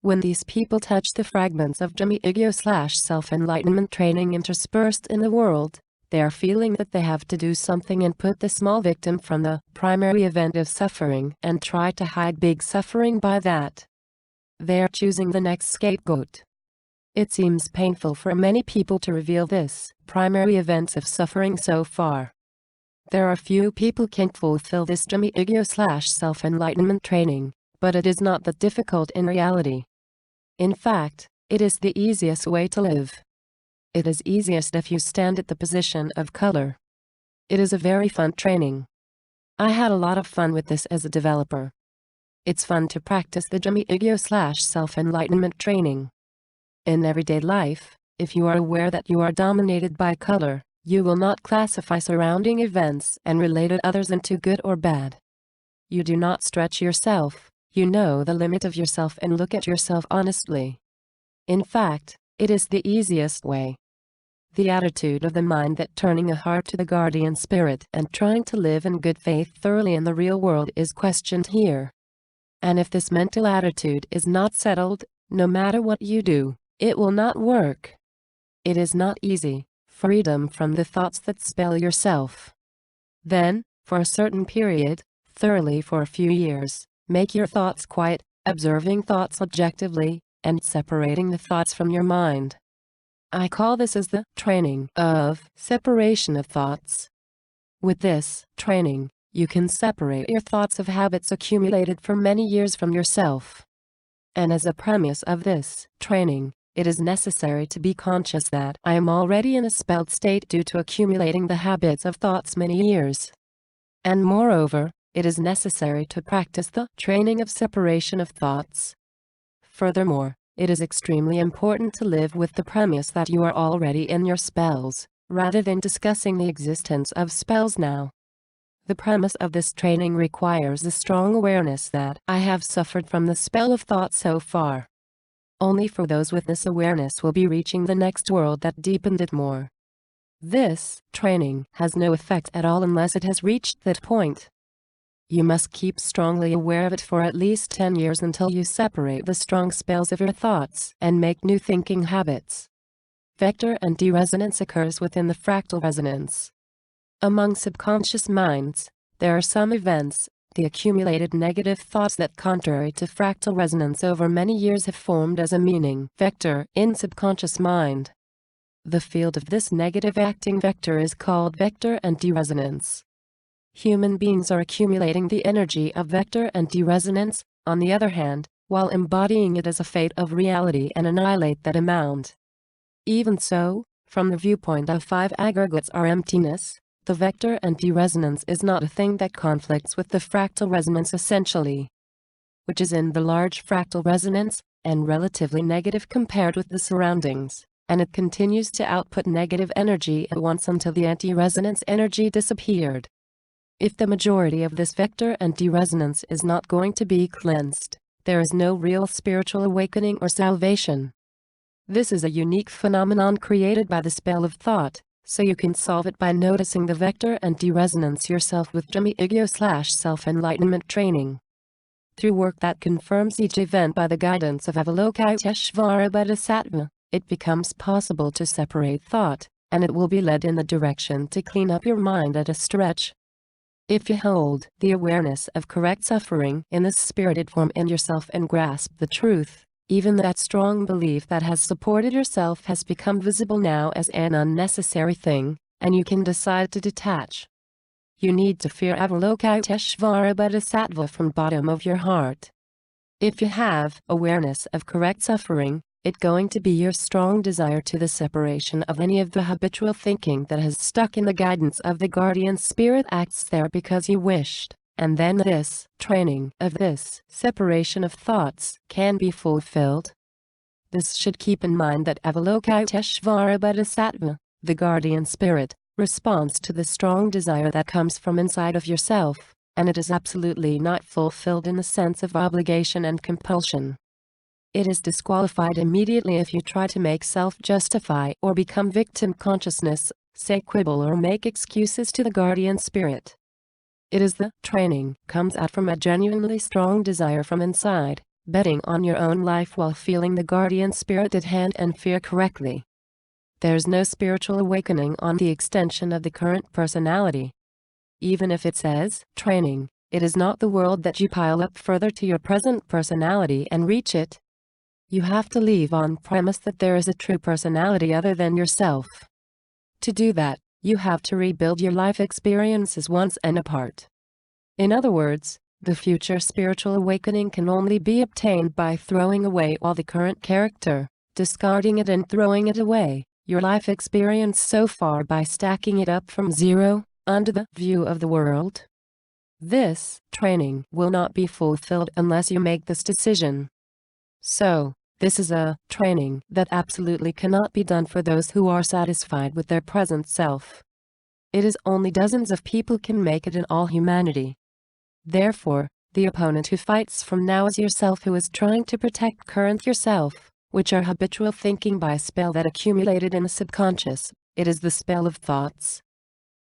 When these people touch the fragments of Dhamma-Ego/self-enlightenment training interspersed in the world, they are feeling that they have to do something and put the small victim from the primary event of suffering and try to hide big suffering by that. They are choosing the next scapegoat. It seems painful for many people to reveal this primary events of suffering so far. There are few people can fulfill this Dhamma-Ego/self-enlightenment training, but it is not that difficult in reality. In fact, it is the easiest way to live. It is easiest if you stand at the position of color. It is a very fun training. I had a lot of fun with this as a developer. It's fun to practice the Dhamma-Ego/self-enlightenment training. In everyday life, if you are aware that you are dominated by color, you will not classify surrounding events and related others into good or bad. You do not stretch yourself, you know the limit of yourself and look at yourself honestly. In fact, it is the easiest way. The attitude of the mind that turning a heart to the guardian spirit and trying to live in good faith thoroughly in the real world is questioned here. And if this mental attitude is not settled, no matter what you do, it will not work. It is not easy. Freedom from the thoughts that spell yourself. Then, for a certain period, thoroughly for a few years, make your thoughts quiet, observing thoughts objectively, and separating the thoughts from your mind. I call this as the training of separation of thoughts. With this training, you can separate your thoughts of habits accumulated for many years from yourself. And as a premise of this training, it is necessary to be conscious that I am already in a spelled state due to accumulating the habits of thoughts many years. And moreover, it is necessary to practice the training of separation of thoughts. Furthermore, it is extremely important to live with the premise that you are already in your spells, rather than discussing the existence of spells now. The premise of this training requires a strong awareness that I have suffered from the spell of thought so far. Only for those with this awareness will be reaching the next world that deepened it more. This training has no effect at all unless it has reached that point. You must keep strongly aware of it for at least 10 years until you separate the strong spells of your thoughts and make new thinking habits. Vector and deresonance occurs within the fractal resonance. Among subconscious minds, there are some events, The accumulated negative thoughts that, contrary to fractal resonance over many years, have formed as a meaning vector in subconscious mind. The field of this negative acting vector is called vector and deresonance. Human beings are accumulating the energy of vector and deresonance, on the other hand, while embodying it as a fate of reality and annihilate that amount. Even so, from the viewpoint of five aggregates are emptiness, the vector and deresonance is not a thing that conflicts with the fractal resonance essentially, which is in the large fractal resonance, and relatively negative compared with the surroundings, and it continues to output negative energy at once until the anti-resonance energy disappeared. If the majority of this vector and deresonance is not going to be cleansed, there is no real spiritual awakening or salvation. This is a unique phenomenon created by the spell of thought, so you can solve it by noticing the vector and deresonance yourself with Dhamma-Igyo/self-enlightenment training. Through work that confirms each event by the guidance of Avalokiteshvara Bodhisattva, it becomes possible to separate thought, and it will be led in the direction to clean up your mind at a stretch. If you hold the awareness of correct suffering in this spirited form in yourself and grasp the truth, even that strong belief that has supported yourself has become visible now as an unnecessary thing, and you can decide to detach. You need to fear Avalokiteshvara Bodhisattva from bottom of your heart. If you have awareness of correct suffering, it's going to be your strong desire to the separation of any of the habitual thinking that has stuck in the guidance of the guardian spirit acts there because you wished, and then this training of this separation of thoughts can be fulfilled. This should keep in mind that Avalokiteshvara Bodhisattva, the guardian spirit, responds to the strong desire that comes from inside of yourself, and it is absolutely not fulfilled in the sense of obligation and compulsion. It is disqualified immediately if you try to make self-justify or become victim consciousness, say quibble or make excuses to the guardian spirit. It is the training comes out from a genuinely strong desire from inside, betting on your own life while feeling the guardian spirit at hand and fear correctly. There's no spiritual awakening on the extension of the current personality. Even if it says training, it is not the world that you pile up further to your present personality and reach it. You have to leave on premise that there is a true personality other than yourself. To do that, you have to rebuild your life experiences once and apart. In other words, the future spiritual awakening can only be obtained by throwing away all the current character, discarding it and throwing it away, your life experience so far by stacking it up from zero, under the view of the world. This training will not be fulfilled unless you make this decision. So, this is a training that absolutely cannot be done for those who are satisfied with their present self. It is only dozens of people can make it in all humanity. Therefore, the opponent who fights from now is yourself, who is trying to protect current yourself, which are habitual thinking by a spell that accumulated in the subconscious. It is the spell of thoughts.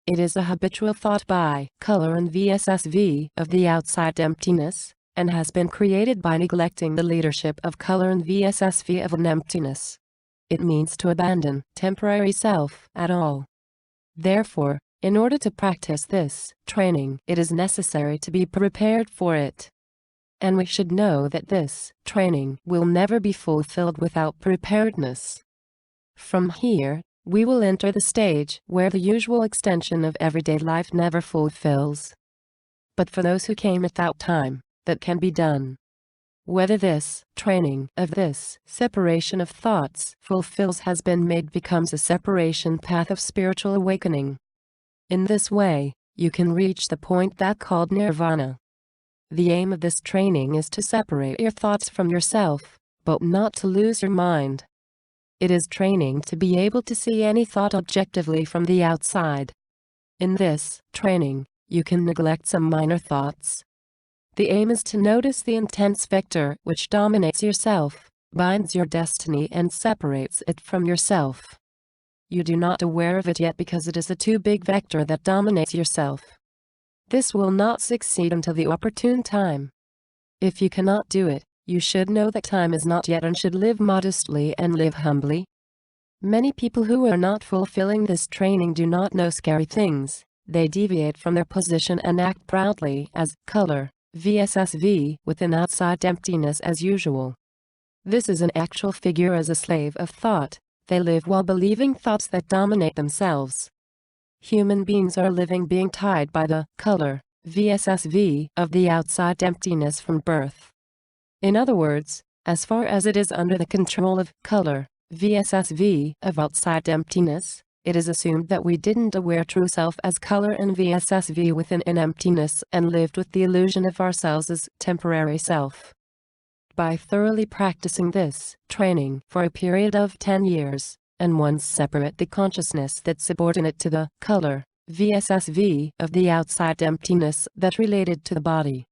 It is a habitual thought by color and VSSV of the outside emptiness, and has been created by neglecting the leadership of color and VSSV of an emptiness. It means to abandon temporary self at all. Therefore, in order to practice this training, it is necessary to be prepared for it. And we should know that this training will never be fulfilled without preparedness. From here, we will enter the stage where the usual extension of everyday life never fulfills. But for those who came at that time, that can be done. Whether this training of this separation of thoughts fulfills has been made becomes a separation path of spiritual awakening. In this way, you can reach the point that called nirvana. The aim of this training is to separate your thoughts from yourself, but not to lose your mind. It is training to be able to see any thought objectively from the outside. In this training, you can neglect some minor thoughts. The aim is to notice the intense vector which dominates yourself, binds your destiny and separates it from yourself. You do not aware of it yet because it is a too big vector that dominates yourself. This will not succeed until the opportune time. If you cannot do it, you should know that time is not yet and should live modestly and live humbly. Many people who are not fulfilling this training do not know scary things. they deviate from their position and act proudly as color, VSSV, within outside emptiness as usual. This is an actual figure as a slave of thought. They live while believing thoughts that dominate themselves. Human beings are a living being tied by the color, VSSV, of the outside emptiness from birth. In other words, as far as it is under the control of color, VSSV, of outside emptiness, it is assumed that we didn't aware true self as color and VSSV within an emptiness and lived with the illusion of ourselves as temporary self. By thoroughly practicing this training for a period of 10 years, and once separate the consciousness that's subordinate to the color, VSSV, of the outside emptiness that related to the body.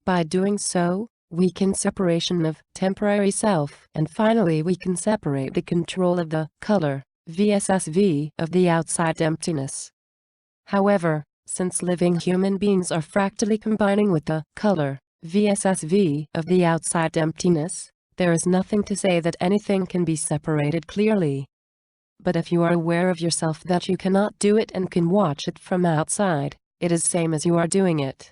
By doing so, we can separation of temporary self, and finally we can separate the control of the color, VSSV, of the outside emptiness. However, since living human beings are fractally combining with the color, VSSV, of the outside emptiness, there is nothing to say that anything can be separated clearly. But if you are aware of yourself that you cannot do it and can watch it from outside, it is same as you are doing it.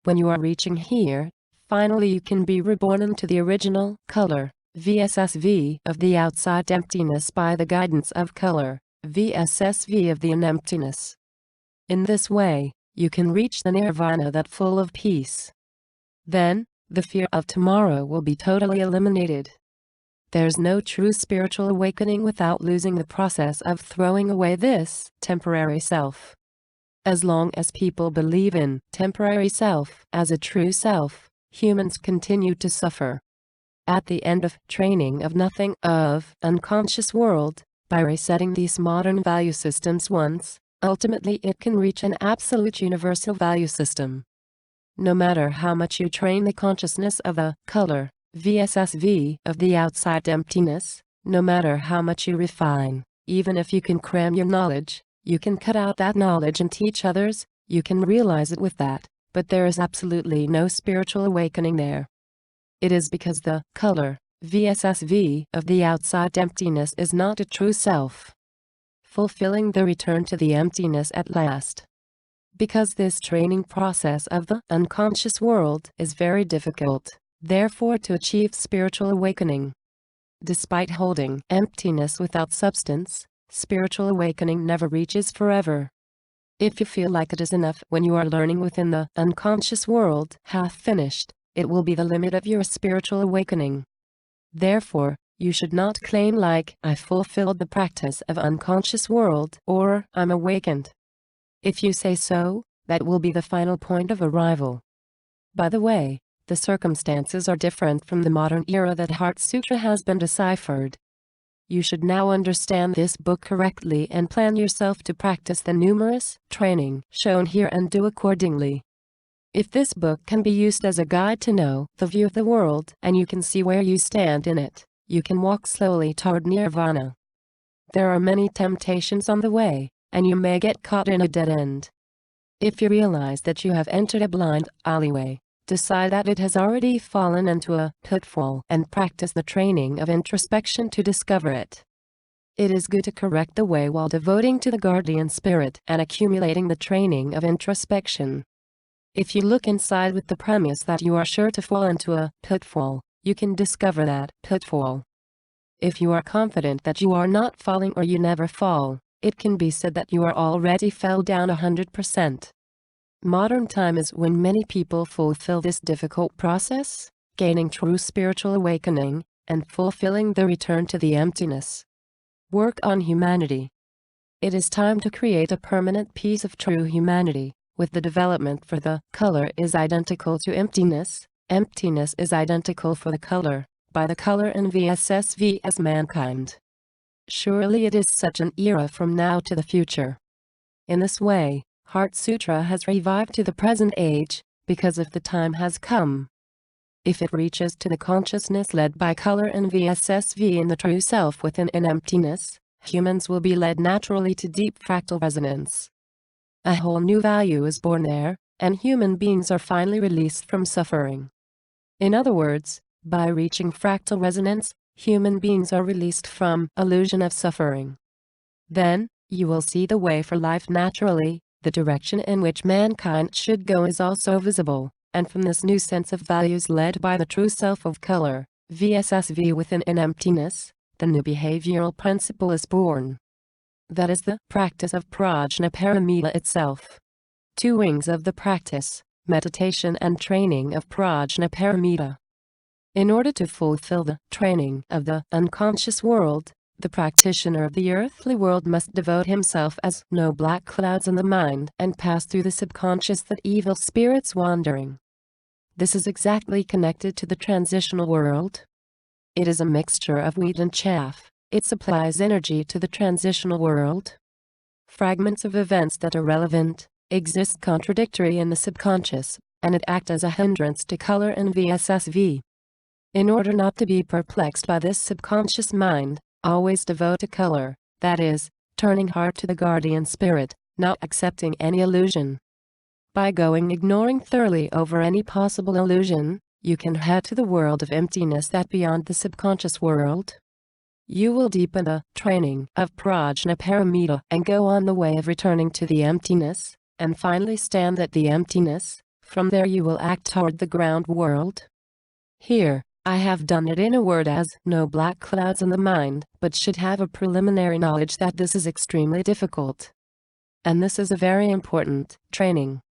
When you are reaching here, finally you can be reborn into the original color, VSSV, of the outside emptiness by the guidance of color, VSSV, of the unemptiness. In this way, you can reach the nirvana that full of peace. Then, the fear of tomorrow will be totally eliminated. There's no true spiritual awakening without losing the process of throwing away this temporary self. As long as people believe in temporary self as a true self, humans continue to suffer. At the end of training of nothing of unconscious world, by resetting these modern value systems once, ultimately it can reach an absolute universal value system. No matter how much you train the consciousness of the color, VSSV, of the outside emptiness, no matter how much you refine, even if you can cram your knowledge, you can cut out that knowledge and teach others, you can realize it with that, but there is absolutely no spiritual awakening there. It is because the color, VSSV, of the outside emptiness is not a true self. Fulfilling the return to the emptiness at last. Because this training process of the unconscious world is very difficult, therefore to achieve spiritual awakening. Despite holding emptiness without substance, spiritual awakening never reaches forever. If you feel like it is enough when you are learning within the unconscious world half finished, it will be the limit of your spiritual awakening. Therefore, you should not claim like, I fulfilled the practice of unconscious world, or I'm awakened. If you say so, that will be the final point of arrival. By the way, the circumstances are different from the modern era that Heart Sutra has been deciphered. You should now understand this book correctly and plan yourself to practice the numerous training shown here and do accordingly. If this book can be used as a guide to know the view of the world and you can see where you stand in it, you can walk slowly toward nirvana. There are many temptations on the way, and you may get caught in a dead end. If you realize that you have entered a blind alleyway, decide that it has already fallen into a pitfall and practice the training of introspection to discover it. It is good to correct the way while devoting to the guardian spirit and accumulating the training of introspection. If you look inside with the premise that you are sure to fall into a pitfall, you can discover that pitfall. If you are confident that you are not falling or you never fall, it can be said that you are already fell down 100%. Modern time is when many people fulfill this difficult process, gaining true spiritual awakening, and fulfilling the return to the emptiness. Work on humanity. It is time to create a permanent piece of true humanity, with the development for the color is identical to emptiness, emptiness is identical for the color, by the color and VSSV as mankind. Surely it is such an era from now to the future. In this way, Heart Sutra has revived to the present age, because if the time has come. If it reaches to the consciousness led by color and VSSV in the true self within an emptiness, humans will be led naturally to deep fractal resonance. A whole new value is born there, and human beings are finally released from suffering. In other words, by reaching fractal resonance, human beings are released from illusion of suffering. Then, you will see the way for life naturally, The direction in which mankind should go is also visible, and from this new sense of values led by the true self of color, VSSV within an emptiness, the new behavioral principle is born. That is the practice of Prajnaparamita itself. Two wings of the practice, meditation and training of Prajnaparamita. In order to fulfill the training of the unconscious world, the practitioner of the earthly world must devote himself as no black clouds in the mind and pass through the subconscious that evil spirits wandering. This is exactly connected to the transitional world. It is a mixture of wheat and chaff. It supplies energy to the transitional world. Fragments of events that are relevant, exist contradictory in the subconscious, and it acts as a hindrance to color and VSSV. In order not to be perplexed by this subconscious mind, always devote to color, that is, turning heart to the guardian spirit, not accepting any illusion. By ignoring thoroughly over any possible illusion, you can head to the world of emptiness that beyond the subconscious world. You will deepen the training of Prajnaparamita and go on the way of returning to the emptiness, and finally stand at the emptiness. From there you will act toward the ground world. Here, I have done it in a word as no black clouds in the mind, but should have a preliminary knowledge that this is extremely difficult. And this is a very important training.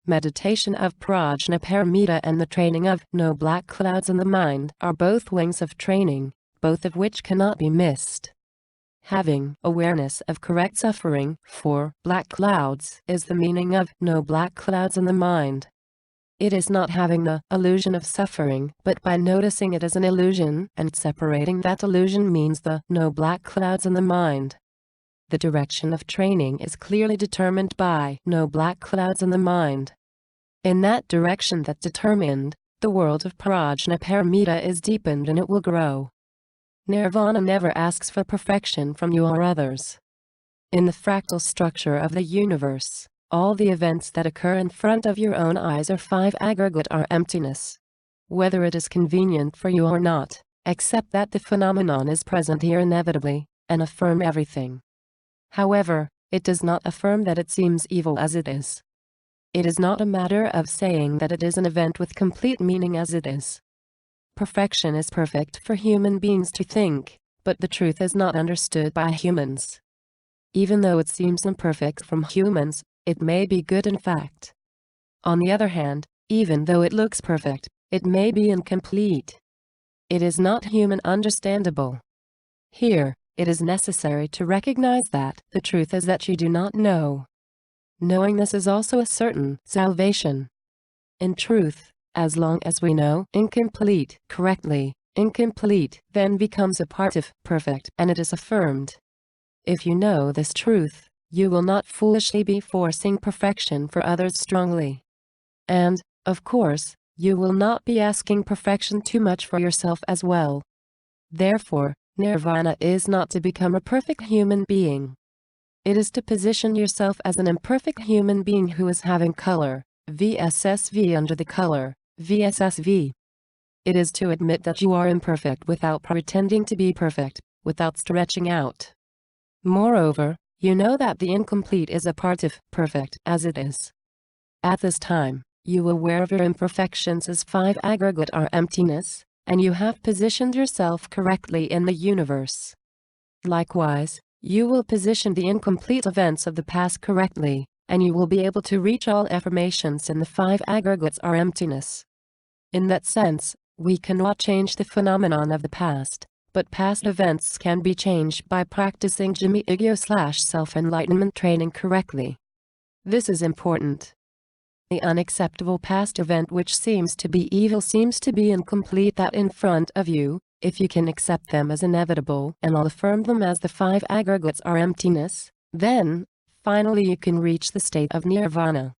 Meditation of Prajnaparamita and the training of no black clouds in the mind are both wings of training, both of which cannot be missed. Having awareness of correct suffering for black clouds is the meaning of no black clouds in the mind. It is not having the illusion of suffering, but by noticing it as an illusion and separating that illusion means the no black clouds in the mind. The direction of training is clearly determined by no black clouds in the mind. In that direction that's determined, the world of Prajnaparamita is deepened and it will grow. Nirvana never asks for perfection from you or others. In the fractal structure of the universe, all the events that occur in front of your own eyes or five aggregate are emptiness. Whether it is convenient for you or not, accept that the phenomenon is present here inevitably, and affirm everything. However, it does not affirm that it seems evil as it is. It is not a matter of saying that it is an event with complete meaning as it is. Perfection is perfect for human beings to think, but the truth is not understood by humans. Even though it seems imperfect from humans, it may be good in fact. On the other hand, even though it looks perfect, it may be incomplete. It is not human understandable. Here, it is necessary to recognize that the truth is that you do not know. Knowing this is also a certain salvation. In truth, as long as we know incomplete correctly, incomplete then becomes a part of perfect and it is affirmed. If you know this truth, you will not foolishly be forcing perfection for others strongly. And, of course, you will not be asking perfection too much for yourself as well. Therefore, nirvana is not to become a perfect human being. It is to position yourself as an imperfect human being who is having color, VSSV under the color, VSSV. It is to admit that you are imperfect without pretending to be perfect, without stretching out. Moreover, you know that the incomplete is a part of perfect as it is. At this time, you are aware of your imperfections as five aggregate are emptiness, and you have positioned yourself correctly in the universe. Likewise, you will position the incomplete events of the past correctly, and you will be able to reach all affirmations in the five aggregates are emptiness. In that sense, we cannot change the phenomenon of the past, but past events can be changed by practicing Jimi Ego/self-enlightenment training correctly. This is important. The unacceptable past event which seems to be evil seems to be incomplete that in front of you, if you can accept them as inevitable and all affirm them as the five aggregates are emptiness, then, finally you can reach the state of nirvana.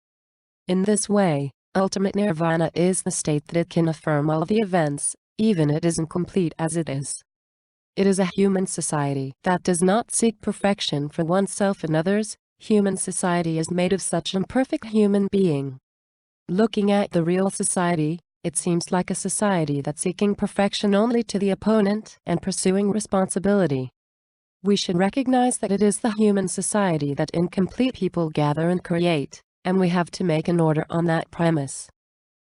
In this way, ultimate nirvana is the state that it can affirm all the events, even it is incomplete as it is. It is a human society that does not seek perfection for oneself and others. Human society is made of such imperfect human being. Looking at the real society, it seems like a society that's seeking perfection only to the opponent and pursuing responsibility. We should recognize that it is the human society that incomplete people gather and create, and we have to make an order on that premise.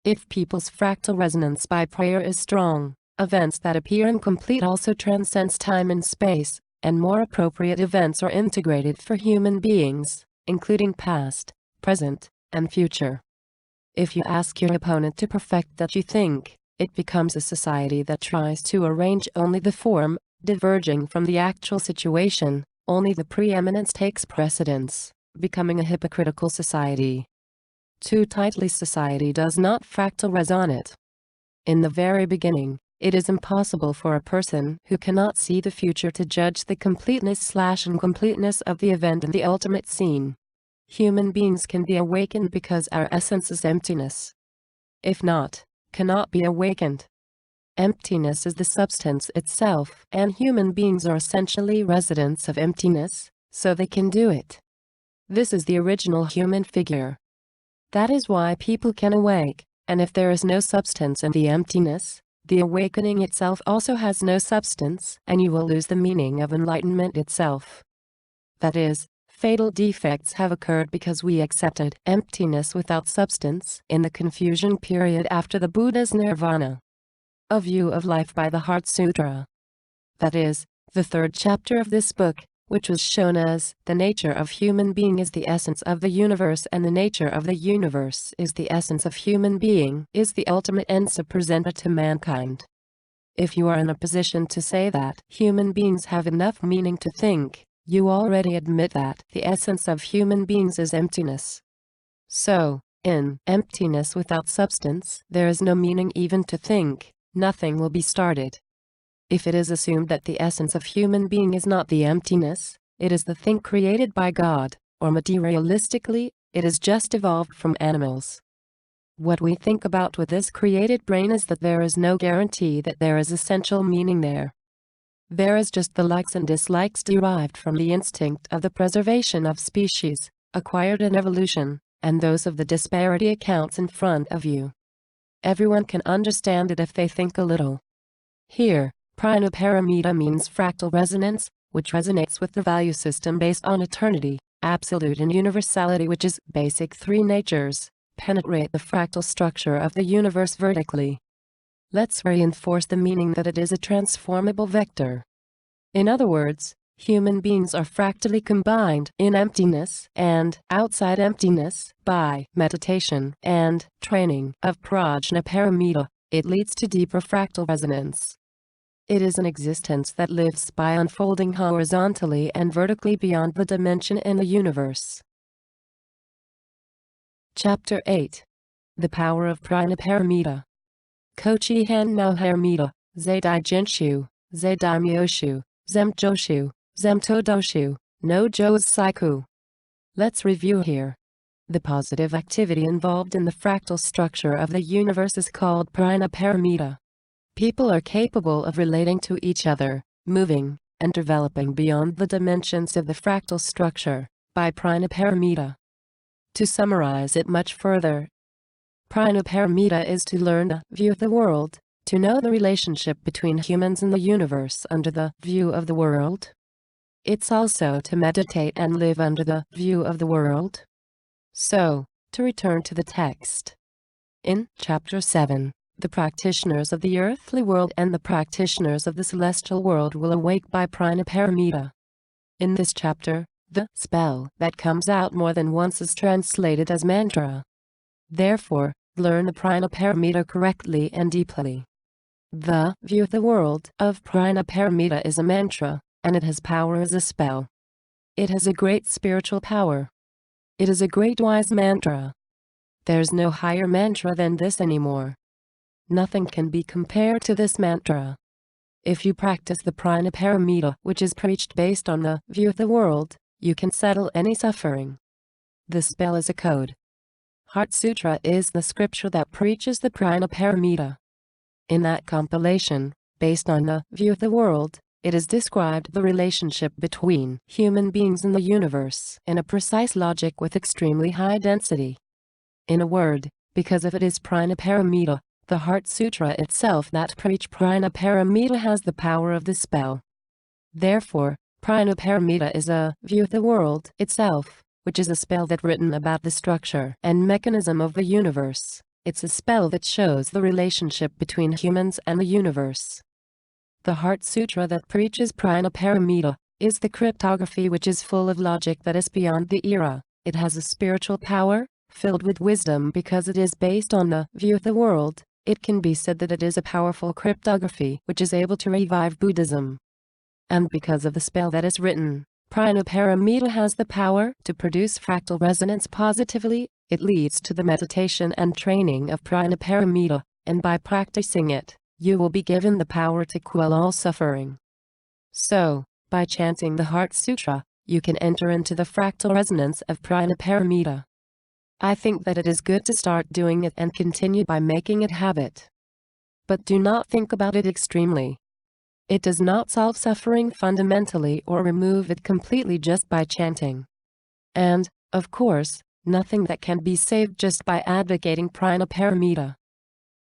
If people's fractal resonance by prayer is strong, events that appear incomplete also transcends time and space, and more appropriate events are integrated for human beings, including past, present, and future. If you ask your opponent to perfect that you think, it becomes a society that tries to arrange only the form, diverging from the actual situation. Only the preeminence takes precedence, becoming a hypocritical society. Too tightly society does not fractal resonate. In the very beginning, it is impossible for a person who cannot see the future to judge the completeness/incompleteness of the event in the ultimate scene. Human beings can be awakened because our essence is emptiness. If not, cannot be awakened. Emptiness is the substance itself, and human beings are essentially residents of emptiness, so they can do it. This is the original human figure. That is why people can awake, and if there is no substance in the emptiness, the awakening itself also has no substance, and you will lose the meaning of enlightenment itself. That is, fatal defects have occurred because we accepted emptiness without substance in the confusion period after the Buddha's nirvana. A view of life by the Heart Sutra. That is, the third chapter of this book, which was shown as the nature of human being is the essence of the universe and the nature of the universe is the essence of human being, is the ultimate answer presented to mankind. If you are in a position to say that human beings have enough meaning to think, you already admit that the essence of human beings is emptiness. So, in emptiness without substance, there is no meaning even to think, nothing will be started. If it is assumed that the essence of human being is not the emptiness, it is the thing created by God, or materialistically, it is just evolved from animals. What we think about with this created brain is that there is no guarantee that there is essential meaning there. There is just the likes and dislikes derived from the instinct of the preservation of species, acquired in evolution, and those of the disparity accounts in front of you. Everyone can understand it if they think a little. Here, Prajnaparamita means fractal resonance, which resonates with the value system based on eternity, absolute and universality, which is basic three natures, penetrate the fractal structure of the universe vertically. Let's reinforce the meaning that it is a transformable vector. In other words, human beings are fractally combined in emptiness and outside emptiness by meditation and training of Prajnaparamita. It leads to deeper fractal resonance. It is an existence that lives by unfolding horizontally and vertically beyond the dimension in the universe. Chapter 8. The Power of Prajnaparamita. Kochi Han no Haramita, Zaidai Jinshu, Zaidai Myoshu, Zemjoshu, Zemtodoshu, no Jo's Saiku. Let's review here. The positive activity involved in the fractal structure of the universe is called Prajnaparamita. People are capable of relating to each other, moving, and developing beyond the dimensions of the fractal structure, by Prajnaparamita. To summarize it much further, Prajnaparamita is to learn the view of the world, to know the relationship between humans and the universe under the view of the world. It's also to meditate and live under the view of the world. So, to return to the text. In Chapter 7, the practitioners of the earthly world and the practitioners of the celestial world will awake by Prajnaparamita. In this chapter, the spell that comes out more than once is translated as mantra. Therefore, learn the Prajnaparamita correctly and deeply. The view of the world of Prajnaparamita is a mantra, and it has power as a spell. It has a great spiritual power. It is a great wise mantra. There's no higher mantra than this anymore. Nothing can be compared to this mantra. If you practice the Prajnaparamita, which is preached based on the view of the world, you can settle any suffering. The spell is a code. Heart Sutra is the scripture that preaches the Prajnaparamita. In that compilation, based on the view of the world, it is described the relationship between human beings and the universe in a precise logic with extremely high density. In a word, because if it is Prajnaparamita, the Heart Sutra itself that preach Prajnaparamita has the power of the spell. Therefore, Pranaparamita is a view of the world itself, which is a spell that written about the structure and mechanism of the universe. It's a spell that shows the relationship between humans and the universe. The Heart Sutra that preaches Pranaparamita is the cryptography which is full of logic that is beyond the era. It has a spiritual power, filled with wisdom because it is based on the view of the world. It can be said that it is a powerful cryptography which is able to revive Buddhism. And because of the spell that is written, Pranaparamita has the power to produce fractal resonance positively. It leads to the meditation and training of Pranaparamita, and by practicing it, you will be given the power to quell all suffering. So, by chanting the Heart Sutra, you can enter into the fractal resonance of Pranaparamita. I think that it is good to start doing it and continue by making it habit. But do not think about it extremely. It does not solve suffering fundamentally or remove it completely just by chanting. And, of course, nothing that can be saved just by advocating Pranaparamita.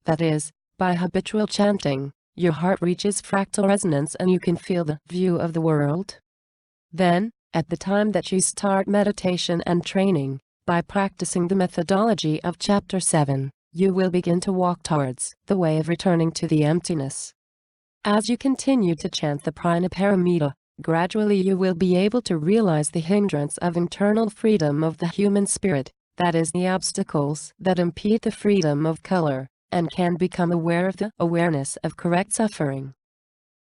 That is, by habitual chanting, your heart reaches fractal resonance and you can feel the view of the world. Then, at the time that you start meditation and training, by practicing the methodology of Chapter 7, you will begin to walk towards the way of returning to the emptiness. As you continue to chant the Pranaparamita, gradually you will be able to realize the hindrance of internal freedom of the human spirit, that is the obstacles that impede the freedom of color, and can become aware of the awareness of correct suffering.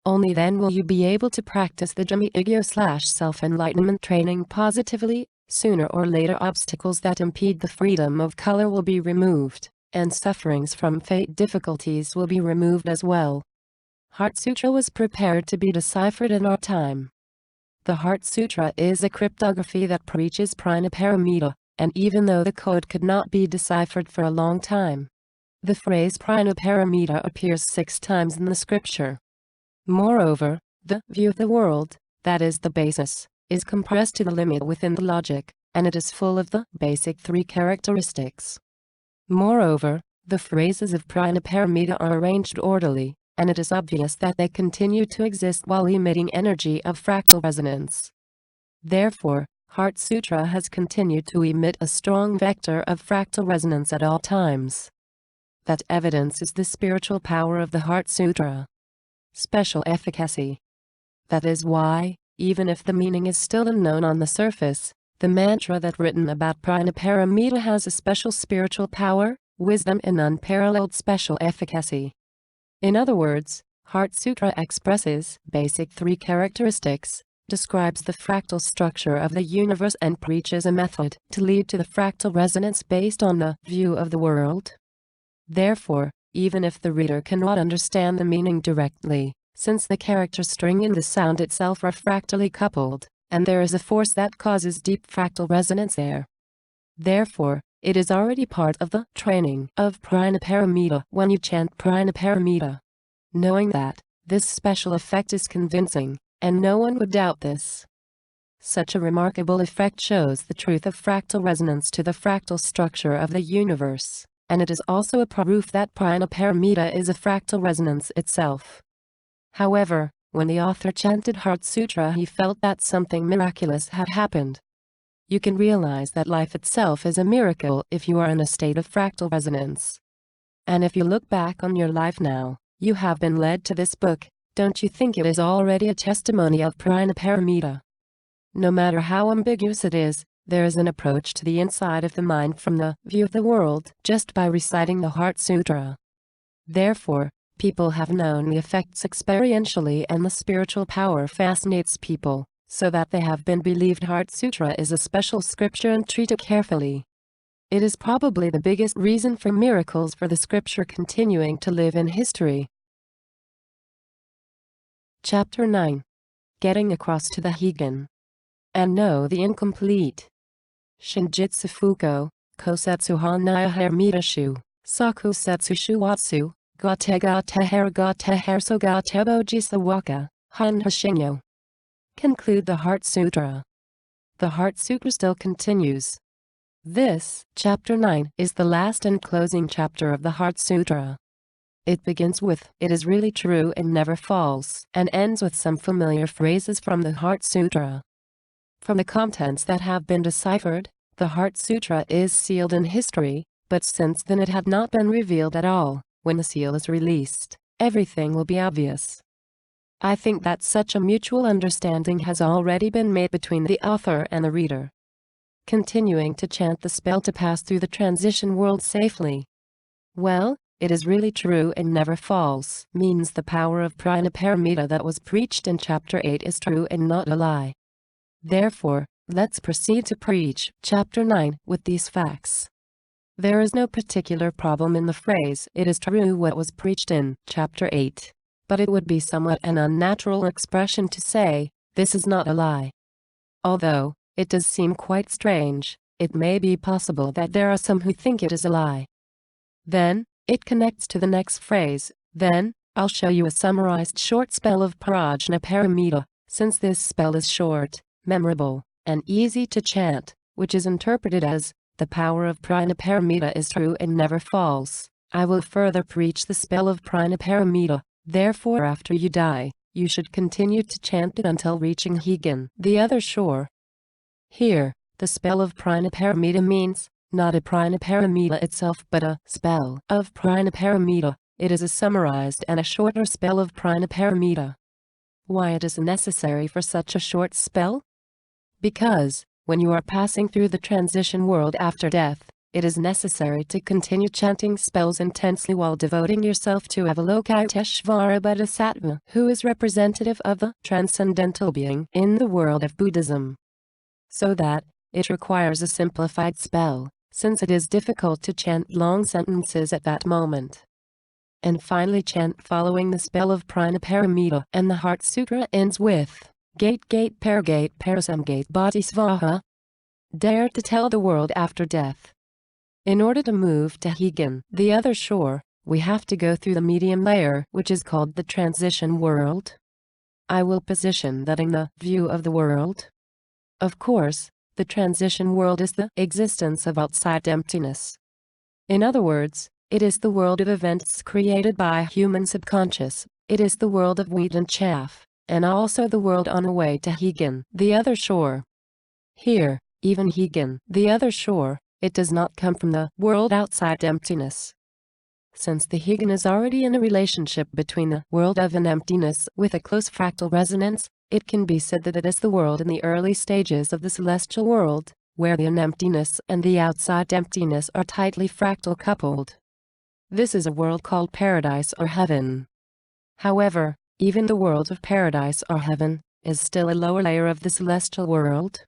Only then will you be able to practice the Dhamma-Yogyo/self-enlightenment training positively. Sooner or later obstacles that impede the freedom of color will be removed, and sufferings from fate difficulties will be removed as well. Heart Sutra was prepared to be deciphered in our time. The Heart Sutra is a cryptography that preaches Pranaparamita, and even though the code could not be deciphered for a long time, the phrase Pranaparamita appears 6 times in the scripture. Moreover, the view of the world, that is the basis, is compressed to the limit within the logic, and it is full of the basic 3 characteristics. Moreover, the phrases of Pranaparamita are arranged orderly, and it is obvious that they continue to exist while emitting energy of fractal resonance. Therefore, Heart Sutra has continued to emit a strong vector of fractal resonance at all times. That evidence is the spiritual power of the Heart Sutra. Special efficacy. That is why, even if the meaning is still unknown on the surface, the mantra that written about Pranaparamita has a special spiritual power, wisdom and unparalleled special efficacy. In other words, Heart Sutra expresses basic 3 characteristics, describes the fractal structure of the universe and preaches a method to lead to the fractal resonance based on the view of the world. Therefore, even if the reader cannot understand the meaning directly, since the character string and the sound itself are fractally coupled, and there is a force that causes deep fractal resonance there. Therefore, it is already part of the training of Pranaparamita when you chant Pranaparamita. Knowing that, this special effect is convincing, and no one would doubt this. Such a remarkable effect shows the truth of fractal resonance to the fractal structure of the universe, and it is also a proof that Pranaparamita is a fractal resonance itself. However, when the author chanted Heart Sutra, he felt that something miraculous had happened. You can realize that life itself is a miracle if you are in a state of fractal resonance. And if you look back on your life now, you have been led to this book, don't you think it is already a testimony of Pranaparamita? No matter how ambiguous it is, there is an approach to the inside of the mind from the view of the world just by reciting the Heart Sutra. Therefore, people have known the effects experientially and the spiritual power fascinates people, so that they have been believed Heart Sutra is a special scripture and treat it carefully. It is probably the biggest reason for miracles for the scripture continuing to live in history. Chapter 9. Getting across to the Heigan. And know the incomplete. Shinjitsu Fuko, Kosetsu Hanaya Hermitashu, Sakusetsu Shuwatsu, Gate Herso Gate Bojisa Waka, Han Hashinyo. Conclude the Heart Sutra. The Heart Sutra still continues. This, Chapter 9, is the last and closing chapter of the Heart Sutra. It begins with, "It is really true and never false," and ends with some familiar phrases from the Heart Sutra. From the contents that have been deciphered, the Heart Sutra is sealed in history, but since then it had not been revealed at all. When the seal is released, everything will be obvious. I think that such a mutual understanding has already been made between the author and the reader. Continuing to chant the spell to pass through the transition world safely. Well, "It is really true and never false" means the power of Prajnaparamita that was preached in Chapter 8 is true and not a lie. Therefore, let's proceed to preach Chapter 9 with these facts. There is no particular problem in the phrase "it is true" what was preached in Chapter 8, but it would be somewhat an unnatural expression to say, "this is not a lie." Although it does seem quite strange, it may be possible that there are some who think it is a lie. Then, it connects to the next phrase, "Then, I'll show you a summarized short spell of Prajnaparamita," since this spell is short, memorable, and easy to chant, which is interpreted as, "The power of Prajnaparamita is true and never false. I will further preach the spell of Prajnaparamita, therefore after you die, you should continue to chant it until reaching Higan, the other shore." Here, the spell of Prajnaparamita means, not a Prajnaparamita itself but a spell of Prajnaparamita. It is a summarized and a shorter spell of Prajnaparamita. Why it is necessary for such a short spell? Because, when you are passing through the transition world after death, it is necessary to continue chanting spells intensely while devoting yourself to Avalokiteshvara Bodhisattva, who is representative of the transcendental being in the world of Buddhism. So that, it requires a simplified spell, since it is difficult to chant long sentences at that moment. And finally chant following the spell of Prajnaparamita, and the Heart Sutra ends with, "Gate gate parasamgate bodhisvaha." Dare to tell the world after death. In order to move to Higan, the other shore, we have to go through the medium layer, which is called the transition world. I will position that in the view of the world. Of course, the transition world is the existence of outside emptiness. In other words, it is the world of events created by human subconscious. It is the world of wheat and chaff, and also the world on the way to Higan, the other shore. Here, even Higan, the other shore, it does not come from the world outside emptiness. Since the Higan is already in a relationship between the world of an emptiness with a close fractal resonance, it can be said that it is the world in the early stages of the celestial world, where the unemptiness and the outside emptiness are tightly fractal coupled. This is a world called paradise or heaven. However, even the world of paradise or heaven is still a lower layer of the celestial world.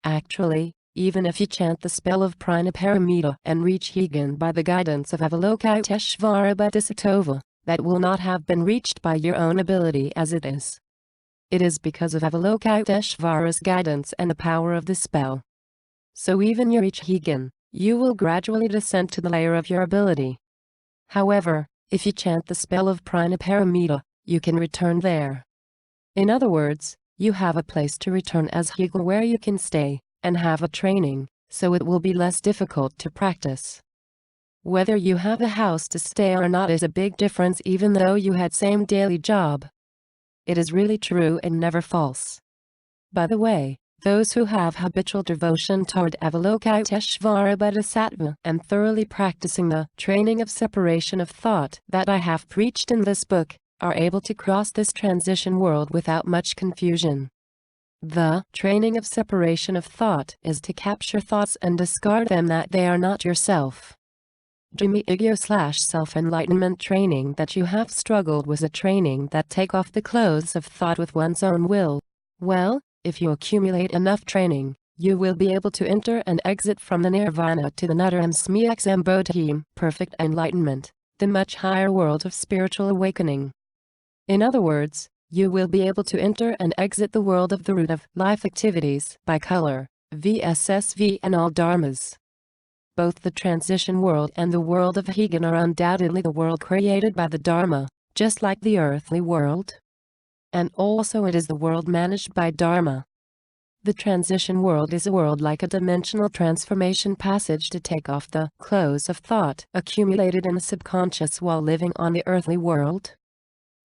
Actually, even if you chant the spell of Prajnaparamita and reach Higan by the guidance of Avalokiteshvara Bodhisattva, that will not have been reached by your own ability as it is. It is because of Avalokiteshvara's guidance and the power of the spell. So even you reach Higan, you will gradually descend to the layer of your ability. However, if you chant the spell of Prajnaparamita, you can return there. In other words, you have a place to return as Higan where you can stay, and have a training, so it will be less difficult to practice. Whether you have a house to stay or not is a big difference even though you had same daily job. It is really true and never false. By the way, those who have habitual devotion toward Avalokiteshvara Bodhisattva and thoroughly practicing the training of separation of thought that I have preached in this book, are able to cross this transition world without much confusion. The training of separation of thought is to capture thoughts and discard them that they are not yourself. Dreamy ego/self-enlightenment training that you have struggled was a training that take off the clothes of thought with one's own will. Well, if you accumulate enough training, you will be able to enter and exit from the nirvana to the Nuttaram Smyakam Bodhim, perfect enlightenment, the much higher world of spiritual awakening. In other words, you will be able to enter and exit the world of the root of life activities by color, VSSV and all dharmas. Both the transition world and the world of Higan are undoubtedly the world created by the Dharma, just like the earthly world. And also it is the world managed by Dharma. The transition world is a world like a dimensional transformation passage to take off the clothes of thought accumulated in the subconscious while living on the earthly world.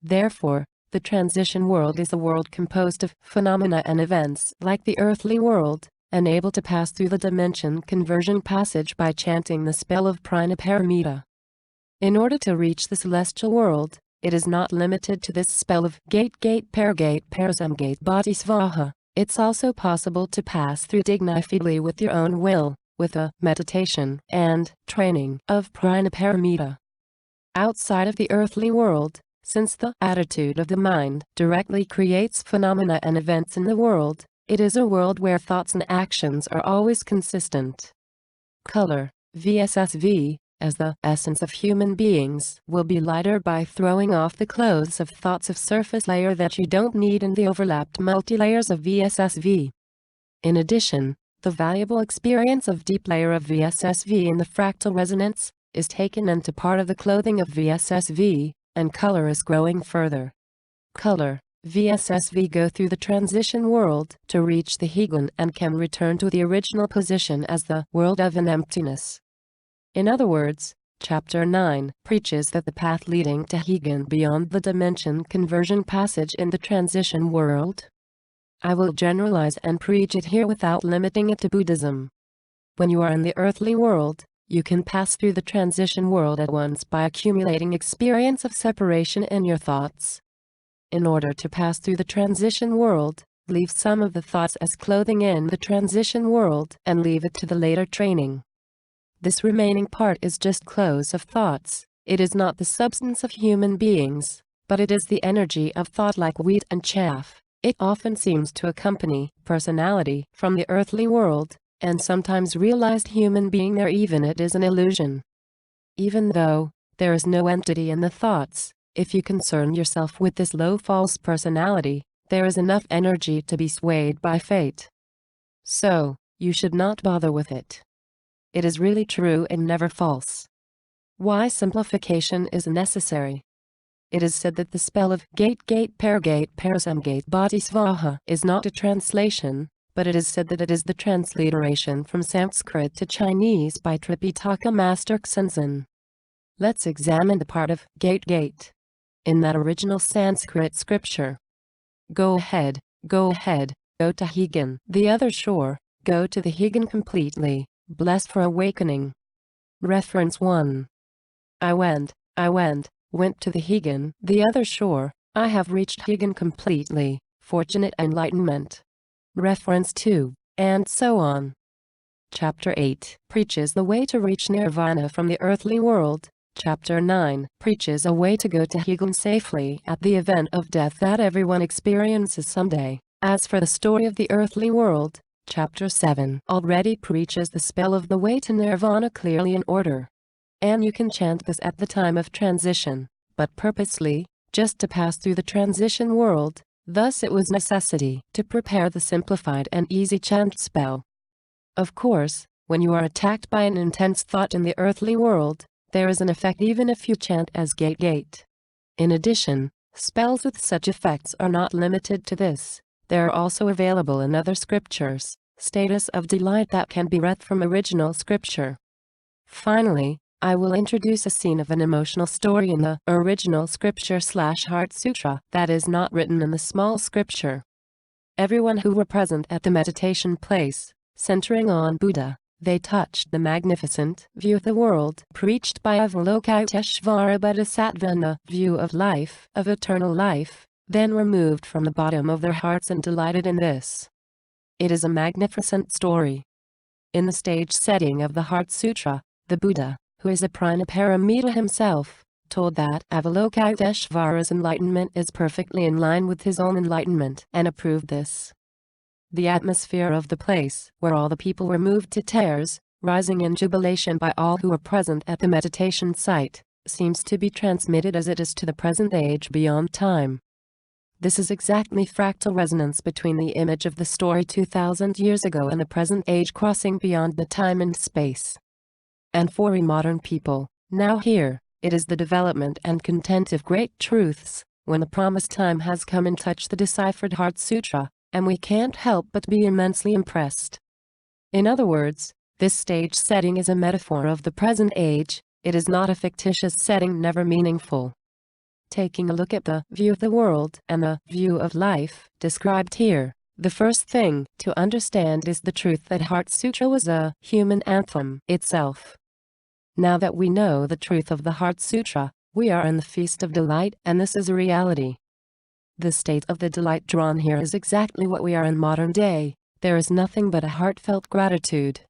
Therefore, the transition world is a world composed of phenomena and events like the earthly world, and able to pass through the dimension conversion passage by chanting the spell of Prajnaparamita. In order to reach the celestial world, it is not limited to this spell of gate Parasamgate Bodhisvaha. It's also possible to pass through dignifiedly with your own will, with a meditation and training of Prajnaparamita. Outside of the earthly world, since the attitude of the mind directly creates phenomena and events in the world, it is a world where thoughts and actions are always consistent. Color, VSSV, as the essence of human beings, will be lighter by throwing off the clothes of thoughts of surface layer that you don't need in the overlapped multi-layers of VSSV. In addition, the valuable experience of deep layer of VSSV in the fractal resonance is taken into part of the clothing of VSSV, and color is growing further. Color, VSSV go through the transition world to reach the Hegan and can return to the original position as the world of an emptiness. In other words, Chapter 9 preaches that the path leading to Hegan beyond the dimension conversion passage in the transition world. I will generalize and preach it here without limiting it to Buddhism. When you are in the earthly world, you can pass through the transition world at once by accumulating experience of separation in your thoughts. In order to pass through the transition world, leave some of the thoughts as clothing in the transition world and leave it to the later training. This remaining part is just clothes of thoughts. It is not the substance of human beings, but it is the energy of thought like wheat and chaff. It often seems to accompany personality from the earthly world, and sometimes realized human being there, even it is an illusion. Even though there is no entity in the thoughts, if you concern yourself with this low false personality, there is enough energy to be swayed by fate. So, you should not bother with it. It is really true and never false. Why simplification is necessary? It is said that the spell of gate Parasamgate Bodhisvaha is not a translation, but it is said that it is the transliteration from Sanskrit to Chinese by Tripitaka Master Xenzhen. Let's examine the part of gate in that original Sanskrit scripture. Go ahead, go to Hegan, the other shore, go to the Hegan completely, blessed for awakening. Reference 1. I went to the Hegan, the other shore, I have reached Hegan completely, fortunate enlightenment. Reference 2, and so on. Chapter 8 preaches the way to reach nirvana from the earthly world. Chapter 9 preaches a way to go to Hegan safely at the event of death that everyone experiences someday. As for the story of the earthly world, Chapter 7 already preaches the spell of the way to nirvana clearly in order. And you can chant this at the time of transition, but purposely, just to pass through the transition world. Thus it was necessity to prepare the simplified and easy chant spell. Of course, when you are attacked by an intense thought in the earthly world, there is an effect even if you chant as gate. In addition, spells with such effects are not limited to this. There are also available in other scriptures, status of delight that can be read from original scripture. Finally, I will introduce a scene of an emotional story in the original scripture/Heart Sutra that is not written in the small scripture. Everyone who were present at the meditation place, centering on Buddha, they touched the magnificent view of the world preached by Avalokiteshvara Bodhisattva in the view of life, of eternal life, then were moved from the bottom of their hearts and delighted in this. It is a magnificent story. In the stage setting of the Heart Sutra, the Buddha, who is a Prajnaparamita himself, told that Avalokiteshvara's enlightenment is perfectly in line with his own enlightenment and approved this. The atmosphere of the place where all the people were moved to tears, rising in jubilation by all who were present at the meditation site, seems to be transmitted as it is to the present age beyond time. This is exactly fractal resonance between the image of the story 2000 years ago and the present age crossing beyond the time and space. And for we modern people, now here, it is the development and content of great truths, when the promised time has come and touched the deciphered Heart Sutra, and we can't help but be immensely impressed. In other words, this stage setting is a metaphor of the present age, it is not a fictitious setting never meaningful. Taking a look at the view of the world and the view of life described here, the first thing to understand is the truth that Heart Sutra was a human anthem itself. Now that we know the truth of the Heart Sutra, we are in the feast of delight, and this is a reality. The state of the delight drawn here is exactly what we are in modern day. There is nothing but a heartfelt gratitude.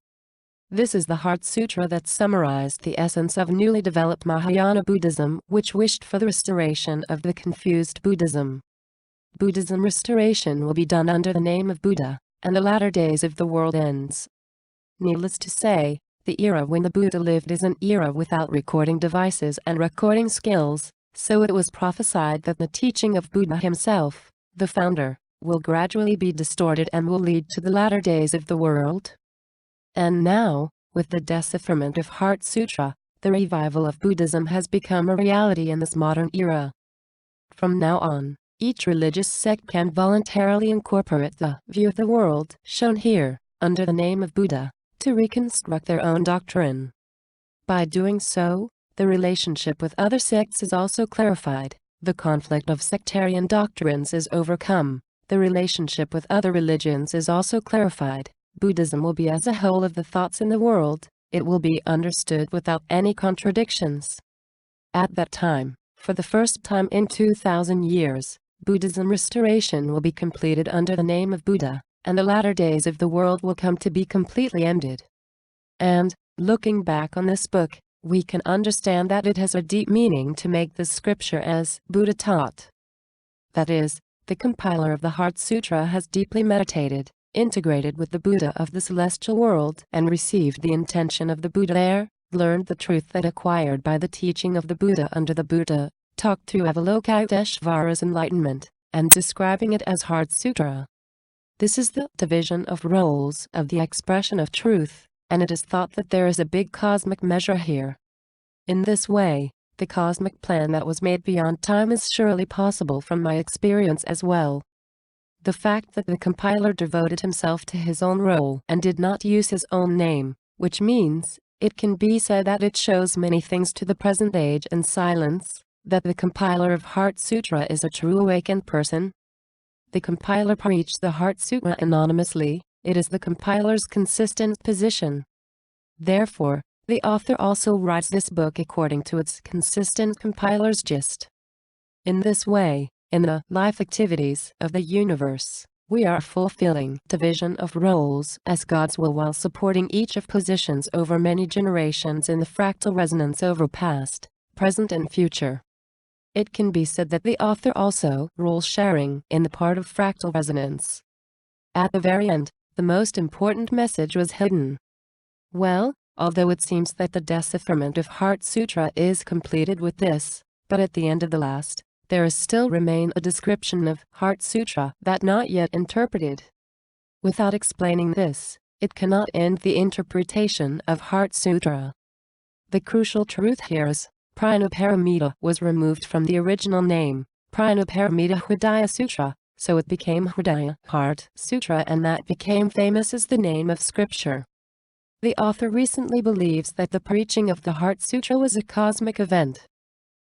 This is the Heart Sutra that summarized the essence of newly developed Mahayana Buddhism, which wished for the restoration of the confused Buddhism. Buddhism restoration will be done under the name of Buddha, and the latter days of the world ends. Needless to say, the era when the Buddha lived is an era without recording devices and recording skills, so it was prophesied that the teaching of Buddha himself, the founder, will gradually be distorted and will lead to the latter days of the world. And now, with the decipherment of Heart Sutra, the revival of Buddhism has become a reality in this modern era. From now on, each religious sect can voluntarily incorporate the view of the world shown here, under the name of Buddha, to reconstruct their own doctrine. By doing so, the relationship with other sects is also clarified, the conflict of sectarian doctrines is overcome, the relationship with other religions is also clarified. Buddhism will be as a whole of the thoughts in the world, it will be understood without any contradictions. At that time, for the first time in 2,000 years, Buddhism restoration will be completed under the name of Buddha, and the latter days of the world will come to be completely ended. And, looking back on this book, we can understand that it has a deep meaning to make this scripture as Buddha taught. That is, the compiler of the Heart Sutra has deeply meditated, integrated with the Buddha of the celestial world, and received the intention of the Buddha there, learned the truth that acquired by the teaching of the Buddha under the Buddha, talked to Avalokiteshvara's enlightenment, and describing it as Heart Sutra. This is the division of roles of the expression of truth, and it is thought that there is a big cosmic measure here. In this way, the cosmic plan that was made beyond time is surely possible from my experience as well. The fact that the compiler devoted himself to his own role and did not use his own name, which means, it can be said that it shows many things to the present age and silence, that the compiler of Heart Sutra is a true awakened person. The compiler preached the Heart Sutra anonymously, it is the compiler's consistent position. Therefore, the author also writes this book according to its consistent compiler's gist. In this way, in the life activities of the universe, we are fulfilling division of roles as God's will while supporting each of positions over many generations in the fractal resonance over past, present and future. It can be said that the author also rules sharing in the part of fractal resonance. At the very end, the most important message was hidden. Well, although it seems that the decipherment of Heart Sutra is completed with this, but at the end of the last, there is still remain a description of Heart Sutra that not yet interpreted. Without explaining this, it cannot end the interpretation of Heart Sutra. The crucial truth here is, Prajnaparamita was removed from the original name, Prajnaparamita Hridaya Sutra, so it became Hridaya Heart Sutra, and that became famous as the name of scripture. The author recently believes that the preaching of the Heart Sutra was a cosmic event.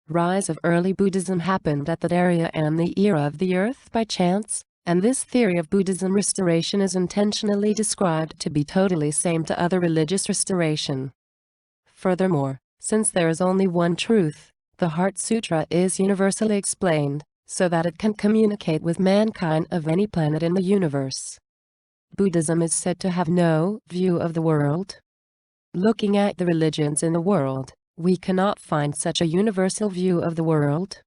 Rise of early Buddhism happened at that area and the era of the earth by chance, and this theory of Buddhism restoration is intentionally described to be totally same to other religious restoration. Furthermore, since there is only one truth, the Heart Sutra is universally explained, so that it can communicate with mankind of any planet in the universe. Buddhism is said to have no view of the world. Looking at the religions in the world, we cannot find such a universal view of the world.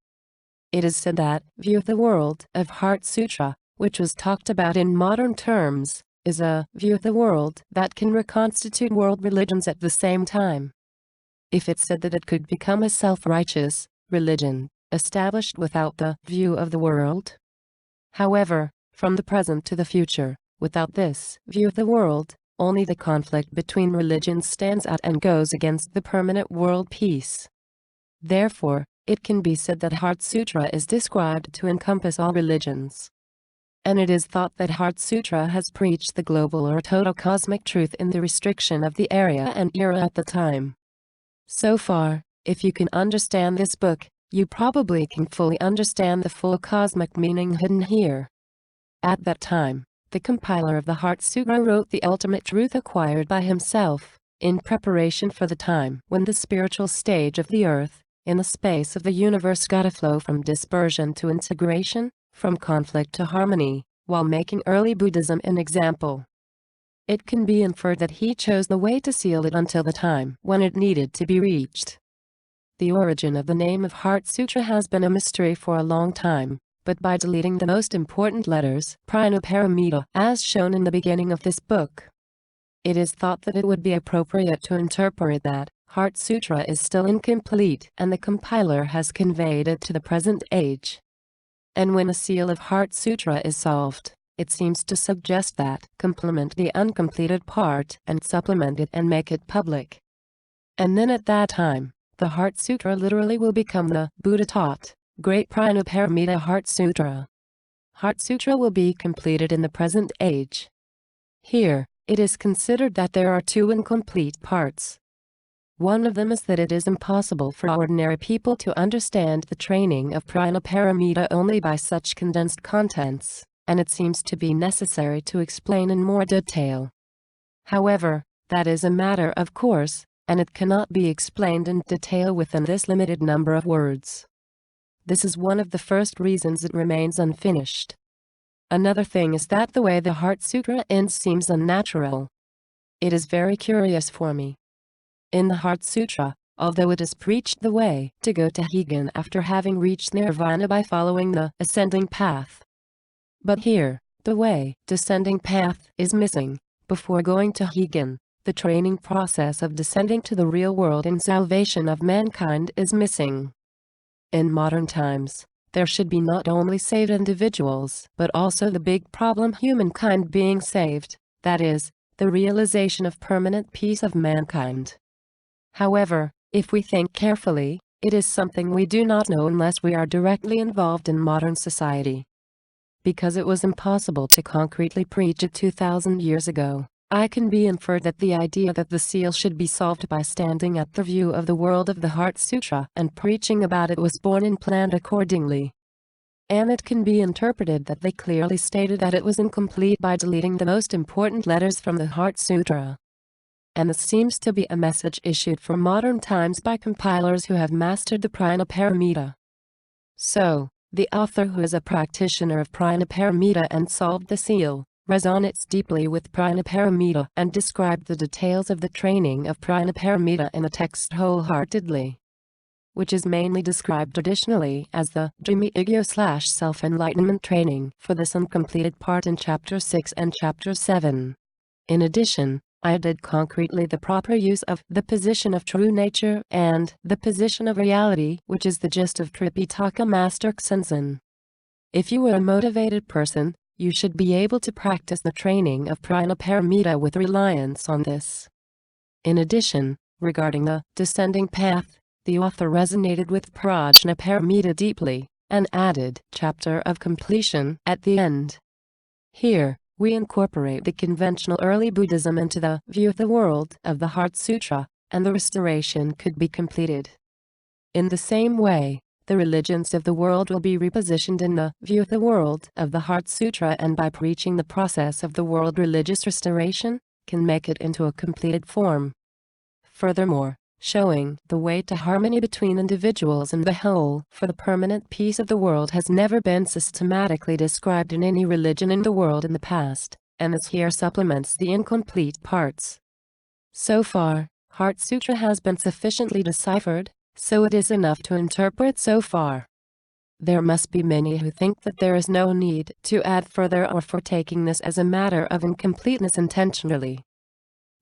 It is said that view of the world of Heart Sutra, which was talked about in modern terms, is a view of the world that can reconstitute world religions at the same time. If it said that it could become a self-righteous religion, established without the view of the world. However, from the present to the future, without this view of the world, only the conflict between religions stands out and goes against the permanent world peace. Therefore, it can be said that Heart Sutra is described to encompass all religions. and it is thought that Heart Sutra has preached the global or total cosmic truth in the restriction of the area and era at the time. So far, if you can understand this book, you probably can fully understand the full cosmic meaning hidden here. At that time, the compiler of the Heart Sutra wrote the ultimate truth acquired by himself, in preparation for the time when the spiritual stage of the earth, in the space of the universe, got a flow from dispersion to integration, from conflict to harmony, while making early Buddhism an example. It can be inferred that he chose the way to seal it until the time when it needed to be reached. The origin of the name of Heart Sutra has been a mystery for a long time, but by deleting the most important letters, Prajnaparamita, as shown in the beginning of this book, it is thought that it would be appropriate to interpret that Heart Sutra is still incomplete and the compiler has conveyed it to the present age. And when a seal of Heart Sutra is solved, it seems to suggest that complement the uncompleted part and supplement it and make it public. And then at that time, the Heart Sutra literally will become the Buddha taught, Great Prajnaparamita Heart Sutra. Heart Sutra will be completed in the present age. Here, it is considered that there are two incomplete parts. One of them is that it is impossible for ordinary people to understand the training of Prajnaparamita only by such condensed contents, and it seems to be necessary to explain in more detail. However, that is a matter of course, and it cannot be explained in detail within this limited number of words. This is one of the first reasons it remains unfinished. Another thing is that the way the Heart Sutra ends seems unnatural. It is very curious for me. In the Heart Sutra, although it is preached the way to go to Higan after having reached nirvana by following the ascending path. But here, the way, descending path, is missing. Before going to Higan, the training process of descending to the real world and salvation of mankind is missing. In modern times, there should be not only saved individuals, but also the big problem humankind being saved, that is, the realization of permanent peace of mankind. However, if we think carefully, it is something we do not know unless we are directly involved in modern society. Because it was impossible to concretely preach it 2,000 years ago, I can be inferred that the idea that the seal should be solved by standing at the view of the world of the Heart Sutra and preaching about it was born and planned accordingly. And it can be interpreted that they clearly stated that it was incomplete by deleting the most important letters from the Heart Sutra. And this seems to be a message issued for modern times by compilers who have mastered the Prajnaparamita. So, the author, who is a practitioner of Prajnaparamita and solved the seal, resonates deeply with Prajnaparamita and described the details of the training of Prajnaparamita in the text wholeheartedly, which is mainly described traditionally as the Dream-Egyo/self-enlightenment training for this uncompleted part in Chapter 6 and Chapter 7. In addition, I did concretely the proper use of the position of true nature and the position of reality, which is the gist of Tripitaka Master Ksenzen. If you are a motivated person, you should be able to practice the training of Prajnaparamita with reliance on this. In addition, regarding the descending path, the author resonated with Prajnaparamita deeply, and added chapter of completion at the end. Here, we incorporate the conventional early Buddhism into the view of the world of the Heart Sutra, and the restoration could be completed. In the same way, the religions of the world will be repositioned in the view of the world of the Heart Sutra, and by preaching the process of the world religious restoration, can make it into a completed form. Furthermore, showing the way to harmony between individuals and the whole for the permanent peace of the world has never been systematically described in any religion in the world in the past, and this here supplements the incomplete parts. So far, Heart Sutra has been sufficiently deciphered, so it is enough to interpret so far. There must be many who think that there is no need to add further or for taking this as a matter of incompleteness intentionally.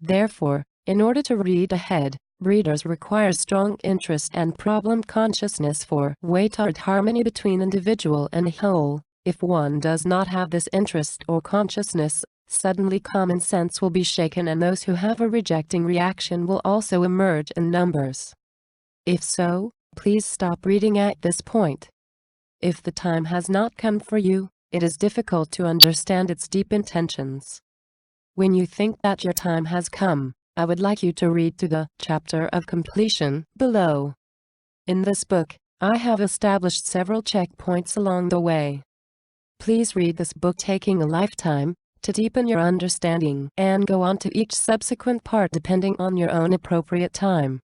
Therefore, in order to read ahead, readers require strong interest and problem consciousness for way toward harmony between individual and whole. If one does not have this interest or consciousness, suddenly common sense will be shaken, and those who have a rejecting reaction will also emerge in numbers. If so, please stop reading at this point. If the time has not come for you, it is difficult to understand its deep intentions. When you think that your time has come, I would like you to read through the Chapter of Completion below. In this book, I have established several checkpoints along the way. Please read this book taking a lifetime to deepen your understanding and go on to each subsequent part depending on your own appropriate time.